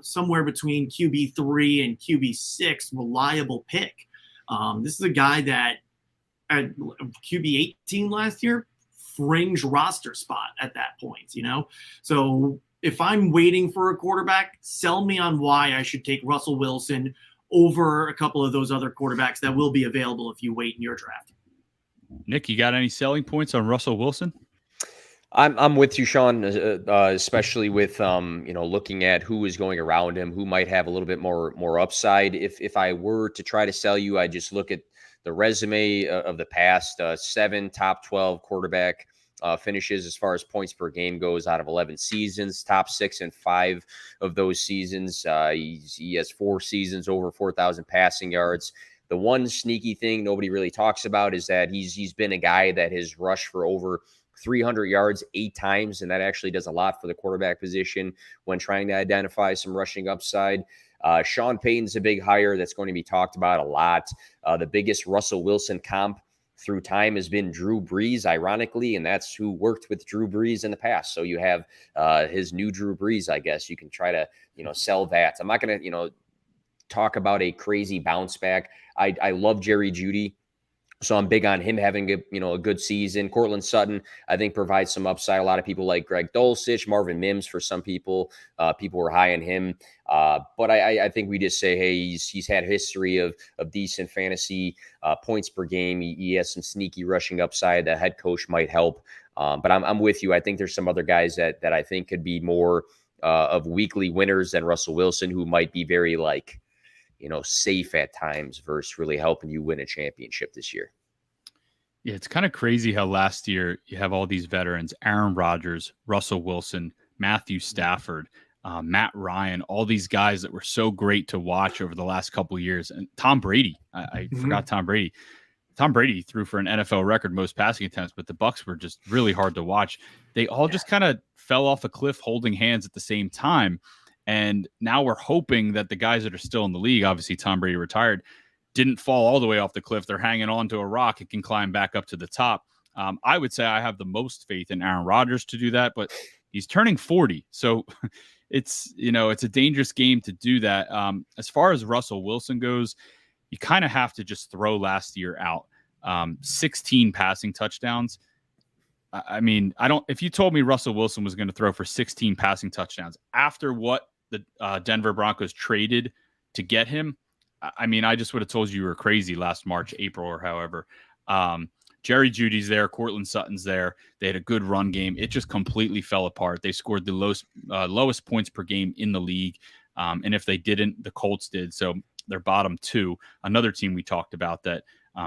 somewhere between QB3 and QB6 reliable pick. This is a guy that at QB 18 last year, fringe roster spot at that point, So if I'm waiting for a quarterback, sell me on why I should take Russell Wilson over a couple of those other quarterbacks that will be available if you wait in your draft. Nick, you got any selling points on Russell Wilson? I'm with you, Sean, especially with looking at who is going around him, who might have a little bit more upside. If I were to try to sell you, I just look at the resume of the past 7 top 12 quarterback finishes as far as points per game goes out of 11 seasons, top 6 and 5 of those seasons. He has 4 seasons over 4,000 passing yards. The one sneaky thing nobody really talks about is that he's been a guy that has rushed for over 300 yards 8 times, and that actually does a lot for the quarterback position when trying to identify some rushing upside. Sean Payton's a big hire that's going to be talked about a lot. The biggest Russell Wilson comp through time has been Drew Brees, ironically, and that's who worked with Drew Brees in the past. So you have his new Drew Brees, I guess. You can try to, sell that. I'm not going to, talk about a crazy bounce back. I love Jerry Jeudy. So I'm big on him having a good season. Cortland Sutton, I think, provides some upside. A lot of people like Greg Dulcich, Marvin Mims. For some people, people were high on him. But I think we just say, hey, he's had a history of decent fantasy points per game. He has some sneaky rushing upside. The head coach might help. But I'm with you. I think there's some other guys that I think could be more of weekly winners than Russell Wilson, who might be very safe at times versus really helping you win a championship this year. Yeah, it's kind of crazy how last year you have all these veterans: Aaron Rodgers, Russell Wilson, Matthew Stafford, Matt Ryan, all these guys that were so great to watch over the last couple of years. And Tom Brady, I forgot Tom Brady. Tom Brady threw for an NFL record most passing attempts, but the Bucs were just really hard to watch. They all just kind of fell off a cliff holding hands at the same time. And now we're hoping that the guys that are still in the league, obviously Tom Brady retired, didn't fall all the way off the cliff. They're hanging on to a rock and can climb back up to the top. I would say I have the most faith in Aaron Rodgers to do that, but he's turning 40. So it's a dangerous game to do that. As far as Russell Wilson goes, you kind of have to just throw last year out. 16 passing touchdowns. I mean, if you told me Russell Wilson was going to throw for 16 passing touchdowns after what the Denver Broncos traded to get him, I mean, I just would have told you were crazy last March, April, or however. Jerry Jeudy's there. Cortland Sutton's there. They had a good run game. It just completely fell apart. They scored the lowest points per game in the league. And if they didn't, the Colts did. So they're bottom 2. Another team we talked about that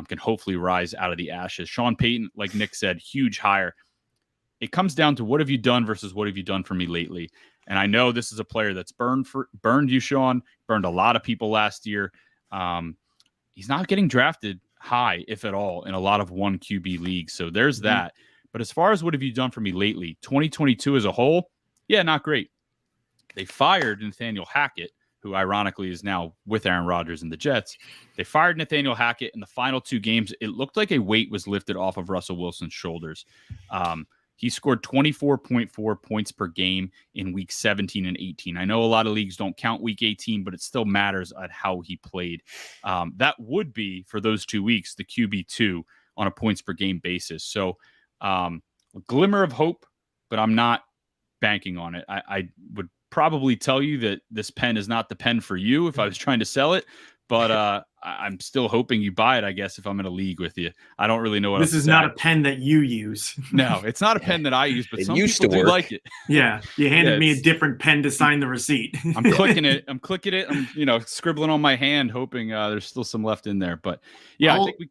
can hopefully rise out of the ashes. Sean Payton, like Nick said, huge hire. It comes down to what have you done versus what have you done for me lately. And I know this is a player that's burned you, Sean, burned a lot of people last year. He's not getting drafted high, if at all, in a lot of 1 QB leagues. So there's that. But as far as what have you done for me lately, 2022 as a whole, yeah, not great. They fired Nathaniel Hackett, who ironically is now with Aaron Rodgers and the Jets. They fired Nathaniel Hackett in the final 2 games. It looked like a weight was lifted off of Russell Wilson's shoulders. He scored 24.4 points per game in week 17 and 18. I know a lot of leagues don't count week 18, but it still matters at how he played. That would be, for those 2 weeks, the QB2 on a points per game basis. So a glimmer of hope, but I'm not banking on it. I would probably tell you that this pen is not the pen for you if I was trying to sell it, but I'm still hoping you buy it, I guess, if I'm in a league with you. I don't really know what else This to is say. not a pen that you use. No, it's not a pen that I use, but It some used people to do work. like it. Yeah, you handed Yeah, me a it's- different pen to sign the receipt. I'm clicking it. I'm scribbling on my hand, hoping there's still some left in there. But yeah, I think we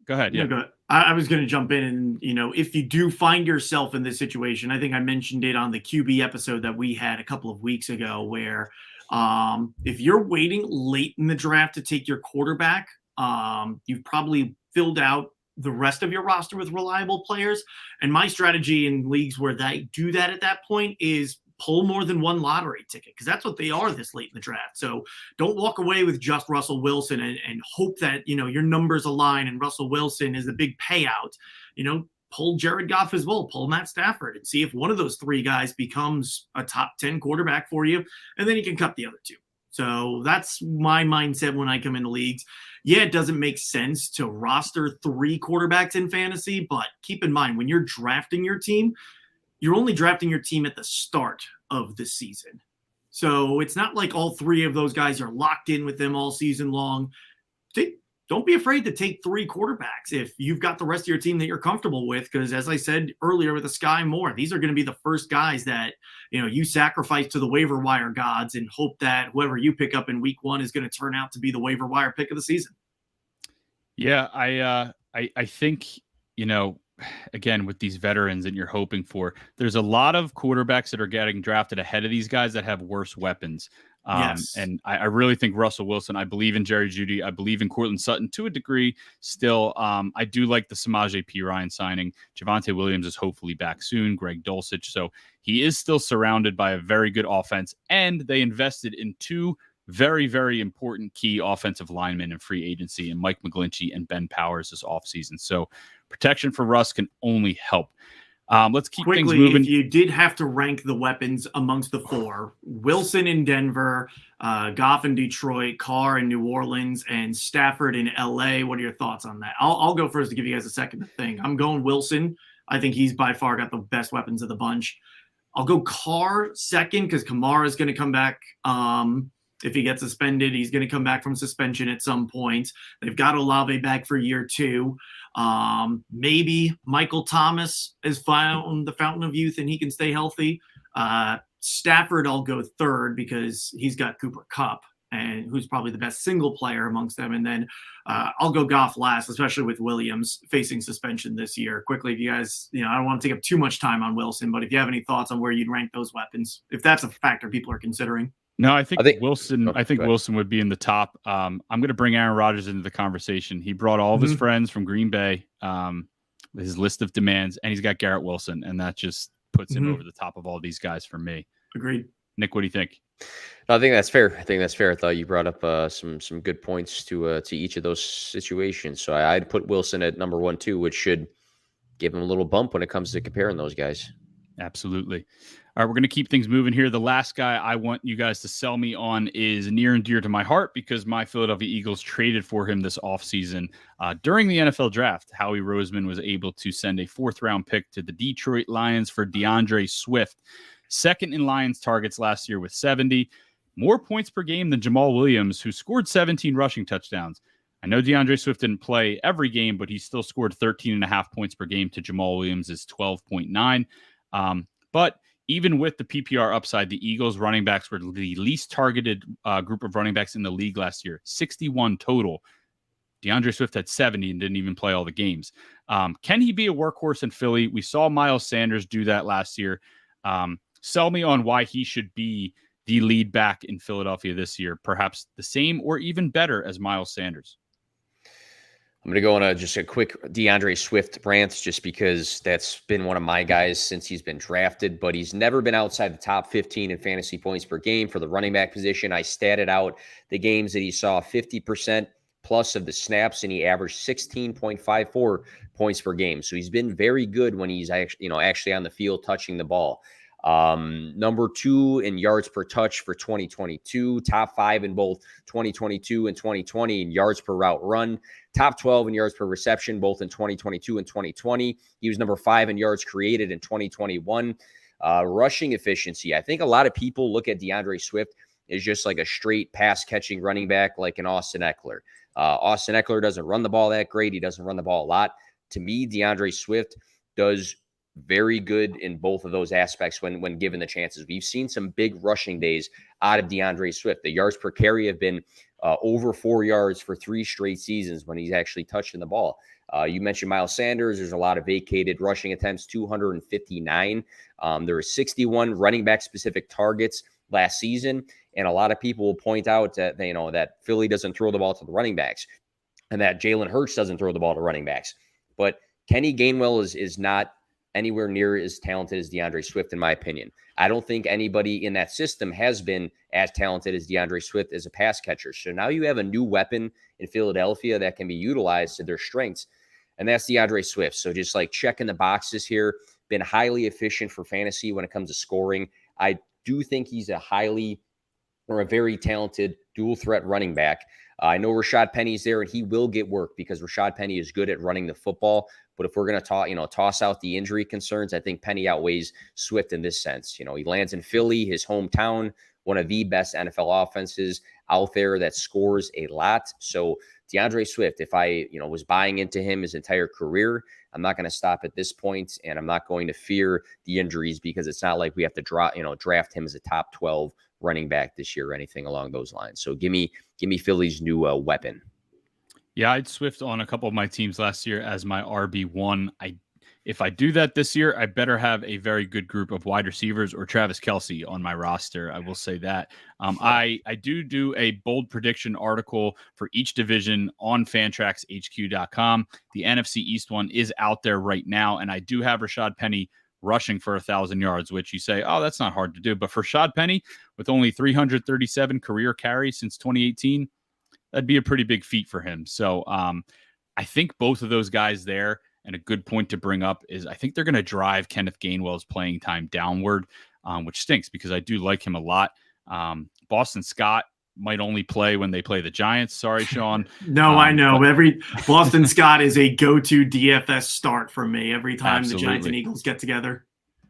go ahead. No, Yeah. go ahead. I was going to jump in and, if you do find yourself in this situation, I think I mentioned it on the QB episode that we had a couple of weeks ago, where if you're waiting late in the draft to take your quarterback, you've probably filled out the rest of your roster with reliable players. And my strategy in leagues where they do that at that point is pull more than one lottery ticket, because that's what they are this late in the draft. So don't walk away with just Russell Wilson and hope that, your numbers align and Russell Wilson is a big payout. Pull Jared Goff as well, pull Matt Stafford, and see if one of those three guys becomes a top 10 quarterback for you, and then you can cut the other two. So that's my mindset when I come into leagues. Yeah, it doesn't make sense to roster 3 quarterbacks in fantasy, but keep in mind, when you're drafting your team, you're only drafting your team at the start of the season. So it's not like all 3 of those guys are locked in with them all season long. Don't be afraid to take 3 quarterbacks if you've got the rest of your team that you're comfortable with, because as I said earlier with the Sky Moore, these are going to be the first guys that, you sacrifice to the waiver wire gods and hope that whoever you pick up in week 1 is going to turn out to be the waiver wire pick of the season. Yeah, I think, again, with these veterans that you're hoping for, there's a lot of quarterbacks that are getting drafted ahead of these guys that have worse weapons. Yes. And I really think Russell Wilson, I believe in Jerry Jeudy, I believe in Cortland Sutton to a degree still. I do like the Samaje Perine signing. Javonte Williams is hopefully back soon, Greg Dulcich. So he is still surrounded by a very good offense, and they invested in 2 very, very important key offensive linemen in free agency, and Mike McGlinchey and Ben Powers this offseason. So protection for Russ can only help. Let's keep things moving. If you did have to rank the weapons amongst the 4, Wilson in Denver, Goff in Detroit, Carr in New Orleans, and Stafford in LA, what are your thoughts on that? I'll go first to give you guys a second to think. I'm going Wilson. I think he's by far got the best weapons of the bunch. I'll go Carr second, because Kamara is going to come back. If he gets suspended, he's going to come back from suspension at some point. They've got Olave back for year 2. Maybe Michael Thomas has found the fountain of youth and he can stay healthy. Stafford, I'll go third because he's got Cooper Kupp, and who's probably the best single player amongst them. And then I'll go Goff last, especially with Williams facing suspension this year. Quickly, if you guys, I don't want to take up too much time on Wilson, but if you have any thoughts on where you'd rank those weapons, if that's a factor people are considering. No, I think Wilson. I think Wilson would be in the top. I'm going to bring Aaron Rodgers into the conversation. He brought all of his friends from Green Bay, his list of demands, and he's got Garrett Wilson, and that just puts him over the top of all these guys for me. Agreed. Nick, what do you think? I think that's fair. I thought you brought up some good points to each of those situations. So I'd put Wilson at number 1 too, which should give him a little bump when it comes to comparing those guys. Absolutely. All right, we're going to keep things moving here. The last guy I want you guys to sell me on is near and dear to my heart because my Philadelphia Eagles traded for him this offseason. During the NFL draft, Howie Roseman was able to send a 4th-round pick to the Detroit Lions for DeAndre Swift, second in Lions targets last year with 70, more points per game than Jamal Williams, who scored 17 rushing touchdowns. I know DeAndre Swift didn't play every game, but he still scored 13.5 points per game to Jamal Williams' 12.9. But even with the PPR upside, the Eagles running backs were the least targeted group of running backs in the league last year, 61 total. DeAndre Swift had 70 and didn't even play all the games. Can he be a workhorse in Philly? We saw Miles Sanders do that last year. Sell me on why he should be the lead back in Philadelphia this year, perhaps the same or even better as Miles Sanders. I'm going to go on just a quick DeAndre Swift rant just because that's been one of my guys since he's been drafted, but he's never been outside the top 15 in fantasy points per game for the running back position. I statted out the games that he saw 50% plus of the snaps, and he averaged 16.54 points per game. So he's been very good when he's actually on the field touching the ball. Number 2 in yards per touch for 2022, top 5 in both 2022 and 2020 in yards per route run, top 12 in yards per reception, both in 2022 and 2020. He was number 5 in yards created in 2021. Rushing efficiency. I think a lot of people look at DeAndre Swift is just like a straight pass catching running back like an Austin Eckler. Austin Eckler doesn't run the ball that great. He doesn't run the ball a lot. To me, DeAndre Swift does very good in both of those aspects when given the chances. We've seen some big rushing days out of DeAndre Swift. The yards per carry have been over 4 yards for 3 straight seasons when he's actually touching the ball. You mentioned Miles Sanders. There's a lot of vacated rushing attempts, 259. There were 61 running back specific targets last season. And a lot of people will point out that, that Philly doesn't throw the ball to the running backs and that Jalen Hurts doesn't throw the ball to running backs. But Kenny Gainwell is not anywhere near as talented as DeAndre Swift, in my opinion. I don't think anybody in that system has been as talented as DeAndre Swift as a pass catcher. So now you have a new weapon in Philadelphia that can be utilized to their strengths, and that's DeAndre Swift. So just like checking the boxes here, been highly efficient for fantasy when it comes to scoring. I do think he's a very talented dual threat running back. I know Rashad Penny's there, and he will get work because Rashad Penny is good at running the football. But if we're going to toss out the injury concerns, I think Penny outweighs Swift in this sense. He lands in Philly, his hometown, one of the best NFL offenses out there that scores a lot. So DeAndre Swift, if I was buying into him his entire career, I'm not going to stop at this point, and I'm not going to fear the injuries because it's not like we have to draft him as a top 12 running back this year or anything along those lines. So give me Philly's new weapon. Yeah, I'd Swift on a couple of my teams last year as my RB1. If I do that this year, I better have a very good group of wide receivers or Travis Kelce on my roster. I will say that. I do a bold prediction article for each division on fantraxhq.com. The NFC East one is out there right now, and I do have Rashad Penny rushing for 1,000 yards, which you say, oh, that's not hard to do. But for Rashad Penny, with only 337 career carries since 2018, that'd be a pretty big feat for him. So I think both of those guys there, and a good point to bring up is I think they're going to drive Kenneth Gainwell's playing time downward, which stinks because I do like him a lot. Boston Scott might only play when they play the Giants. Sorry, Sean. No, I know. Boston Scott is a go-to DFS start for me every time Absolutely. The Giants and Eagles get together.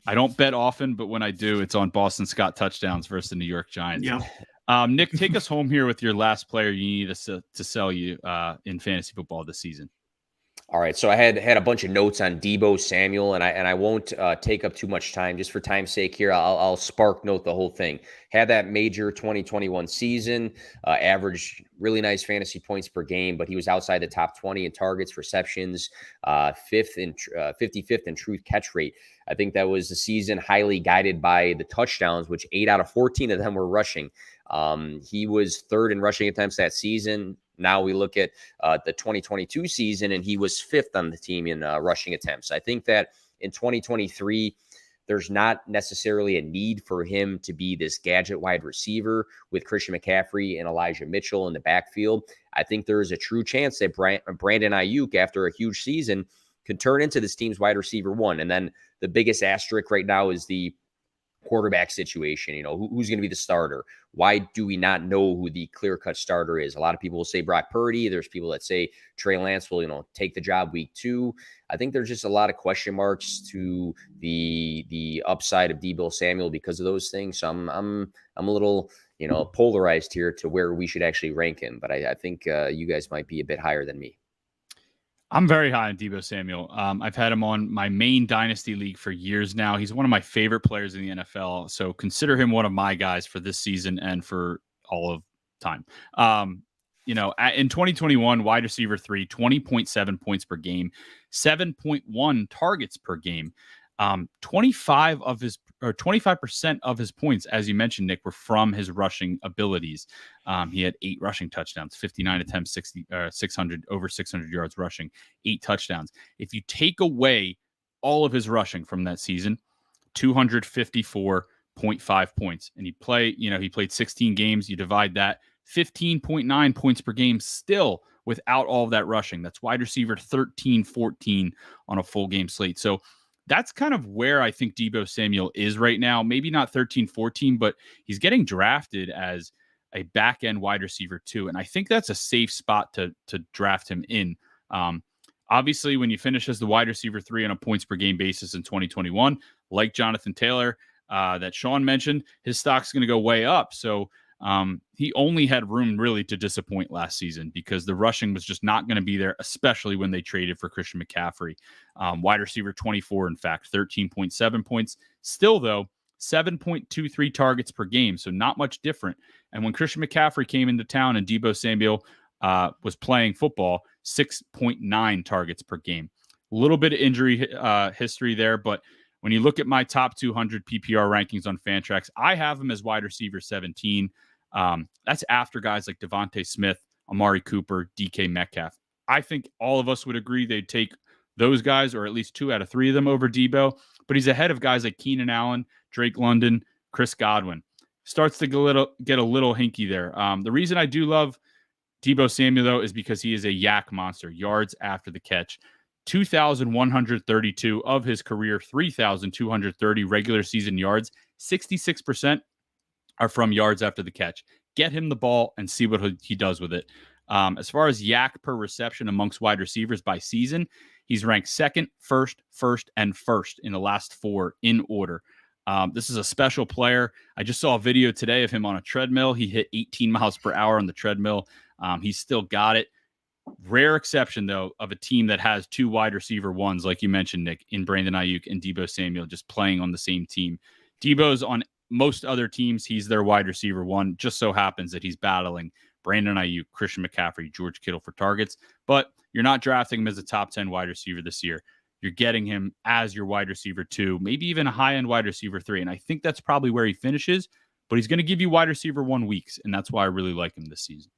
I don't bet often, but when I do, it's on Boston Scott touchdowns versus the New York Giants. Yep. Nick, take us home here with your last player you need us to sell you in fantasy football this season. All right, so I had a bunch of notes on Deebo Samuel, and I won't take up too much time. Just for time's sake here, I'll spark note the whole thing. Had that major 2021 season, averaged really nice fantasy points per game, but he was outside the top 20 in targets, receptions, 55th in true catch rate. I think that was the season highly guided by the touchdowns, which 8 out of 14 of them were rushing. He was third in rushing attempts that season. Now we look at the 2022 season, and he was 5th on the team in rushing attempts. I think that in 2023, there's not necessarily a need for him to be this gadget wide receiver with Christian McCaffrey and Elijah Mitchell in the backfield. I think there is a true chance that Brandon Ayuk, after a huge season, could turn into this team's wide receiver 1. And then the biggest asterisk right now is the quarterback situation. Who's going to be the starter? Why do we not know who the clear-cut starter is? A lot of people will say Brock Purdy. There's people that say Trey Lance will, take the job week 2. I think there's just a lot of question marks to the upside of Deebo Samuel because of those things. So I'm a little, polarized here to where we should actually rank him. But I think you guys might be a bit higher than me. I'm very high on Deebo Samuel. I've had him on my main dynasty league for years now. He's one of my favorite players in the NFL. So consider him one of my guys for this season and for all of time. In 2021, wide receiver 3, 20.7 points per game, 7.1 targets per game. 25% of his points, as you mentioned, Nick, were from his rushing abilities. He had 8 rushing touchdowns, 59 attempts, 600 yards rushing, 8 touchdowns. If you take away all of his rushing from that season, 254.5 points, and he played 16 games. You divide that, 15.9 points per game still without all of that rushing. That's wide receiver 13, 14 on a full game slate. So that's kind of where I think Deebo Samuel is right now. Maybe not 13, 14, but he's getting drafted as a back-end wide receiver too. And I think that's a safe spot to draft him in. Obviously, when you finish as the wide receiver 3 on a points per game basis in 2021, like Jonathan Taylor that Sean mentioned, his stock's going to go way up. So He only had room really to disappoint last season because the rushing was just not going to be there, especially when they traded for Christian McCaffrey. Wide receiver 24, in fact, 13.7 points. Still, though, 7.23 targets per game, so not much different. And when Christian McCaffrey came into town and Deebo Samuel was playing football, 6.9 targets per game. A little bit of injury history there, but when you look at my top 200 PPR rankings on Fantrax, I have him as wide receiver 17. That's after guys like Devontae Smith, Amari Cooper, DK Metcalf. I think all of us would agree they'd take those guys, or at least 2 out of 3 of them, over Deebo. But he's ahead of guys like Keenan Allen, Drake London, Chris Godwin. Starts to get a little hinky there. The reason I do love Deebo Samuel, though, is because he is a yak monster, yards after the catch. 2,132 of his career 3,230 regular season yards. 66% are from yards after the catch. Get him the ball and see what he does with it. As far as yak per reception amongst wide receivers by season, he's ranked second, first, and first in the last 4 in order. This is a special player. I just saw a video today of him on a treadmill. He hit 18 miles per hour on the treadmill. He's still got it. Rare exception, though, of a team that has 2 wide receiver ones, like you mentioned, Nick, in Brandon Ayuk and Deebo Samuel, just playing on the same team. Deebo's on most other teams, he's their wide receiver 1. Just so happens that he's battling Brandon Ayuk, Christian McCaffrey, George Kittle for targets. But you're not drafting him as a top 10 wide receiver this year. You're getting him as your wide receiver 2, maybe even a high-end wide receiver 3. And I think that's probably where he finishes. But he's going to give you wide receiver 1 weeks, and that's why I really like him this season.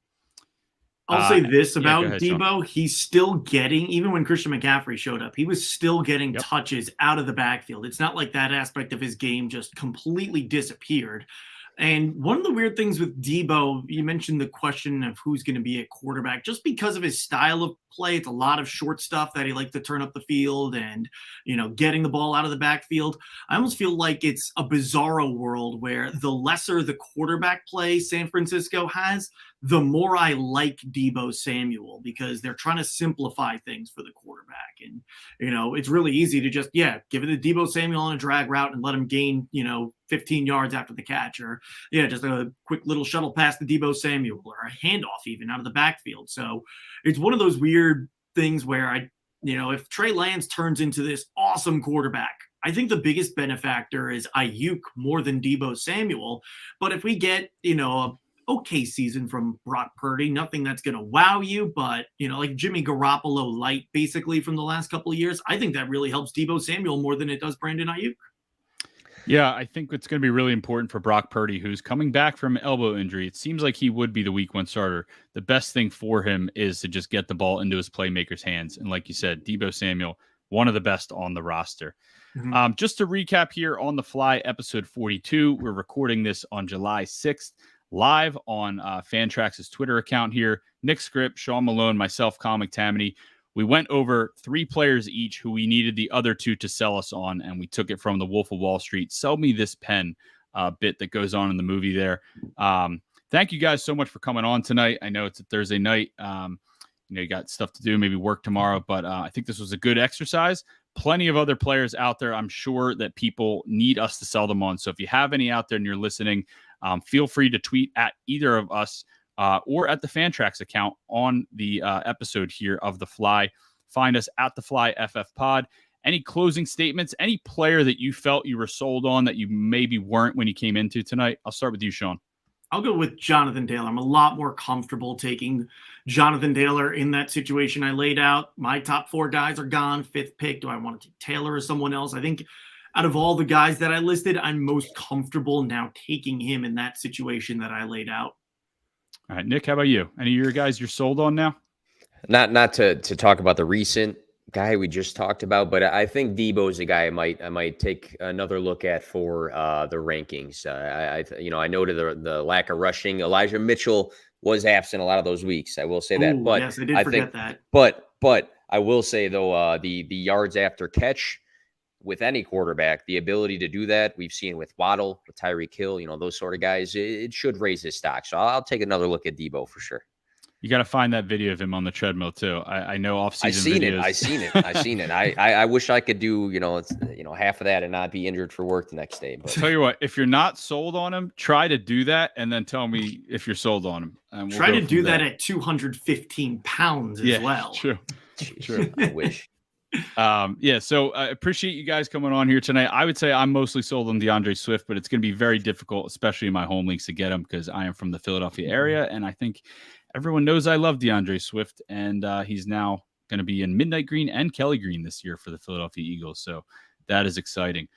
I'll say this about go ahead, Deebo. Sean. He's still getting, even when Christian McCaffrey showed up, he was still getting Yep. touches out of the backfield. It's not like that aspect of his game just completely disappeared. And one of the weird things with Deebo, you mentioned the question of who's going to be a quarterback. Just because of his style of play, it's a lot of short stuff that he likes to turn up the field and, getting the ball out of the backfield. I almost feel like it's a bizarro world where the lesser the quarterback play San Francisco has, the more I like Deebo Samuel, because they're trying to simplify things for the quarterback. And, it's really easy to just, give it to Deebo Samuel on a drag route and let him gain, 15 yards after the catch, or just a quick little shuttle pass to Deebo Samuel, or a handoff even out of the backfield. So it's one of those weird things where if Trey Lance turns into this awesome quarterback, I think the biggest benefactor is Ayuk more than Deebo Samuel. But if we get, a okay season from Brock Purdy, nothing that's going to wow you, but, like Jimmy Garoppolo light basically from the last couple of years, I think that really helps Deebo Samuel more than it does Brandon Ayuk. Yeah, I think it's going to be really important for Brock Purdy, who's coming back from elbow injury. It seems like he would be the week 1 starter. The best thing for him is to just get the ball into his playmakers' hands. And like you said, Deebo Samuel, one of the best on the roster. Mm-hmm. Just to recap here on the fly, episode 42, we're recording this on July 6th, live on Fantrax's Twitter account here. Nick Script, Sean Malone, myself, Colin McTammany. We went over 3 players each who we needed the other 2 to sell us on, and we took it from the Wolf of Wall Street, sell me this pen bit that goes on in the movie there. Thank you guys so much for coming on tonight. I know it's a Thursday night. You got stuff to do, maybe work tomorrow, but I think this was a good exercise. Plenty of other players out there. I'm sure that people need us to sell them on. So if you have any out there and you're listening, feel free to tweet at either of us or at the Fantrax account on the episode here of The Fly. Find us at The Fly FF Pod. Any closing statements? Any player that you felt you were sold on that you maybe weren't when you came into tonight? I'll start with you, Sean. I'll go with Jonathan Taylor. I'm a lot more comfortable taking Jonathan Taylor in that situation I laid out. My top 4 guys are gone. 5th pick. Do I want to take Taylor or someone else? I think out of all the guys that I listed, I'm most comfortable now taking him in that situation that I laid out. All right, Nick, how about you? Any of your guys you're sold on now? Not to talk about the recent guy we just talked about, but I think Deebo is a guy I might take another look at for the rankings. I noted the lack of rushing. Elijah Mitchell was absent a lot of those weeks. I will say that. But yes, I did forget that. But I will say though, the yards after catch with any quarterback, the ability to do that, we've seen with Waddle, with Tyreek Hill, those sort of guys, it should raise his stock. So I'll take another look at Deebo for sure. You got to find that video of him on the treadmill too. I know off-season videos. I seen it. I wish I could do, half of that and not be injured for work the next day. But Tell you what, if you're not sold on him, try to do that and then tell me if you're sold on him. And try to do that at 215 pounds as well. True. True. I wish. So I appreciate you guys coming on here tonight. I would say I'm mostly sold on DeAndre Swift, but it's going to be very difficult, especially in my home leagues, to get him because I am from the Philadelphia area. And I think everyone knows I love DeAndre Swift, and he's now going to be in Midnight Green and Kelly Green this year for the Philadelphia Eagles. So that is exciting.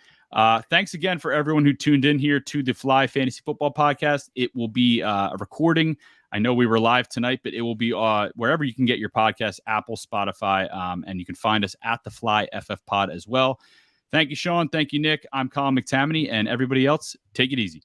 Thanks again for everyone who tuned in here to the Fly Fantasy Football Podcast. It will be a recording. I know we were live tonight, but it will be wherever you can get your podcast, Apple, Spotify, and you can find us at the Fly FF Pod as well. Thank you, Sean. Thank you, Nick. I'm Colin McTammany, and everybody else, take it easy.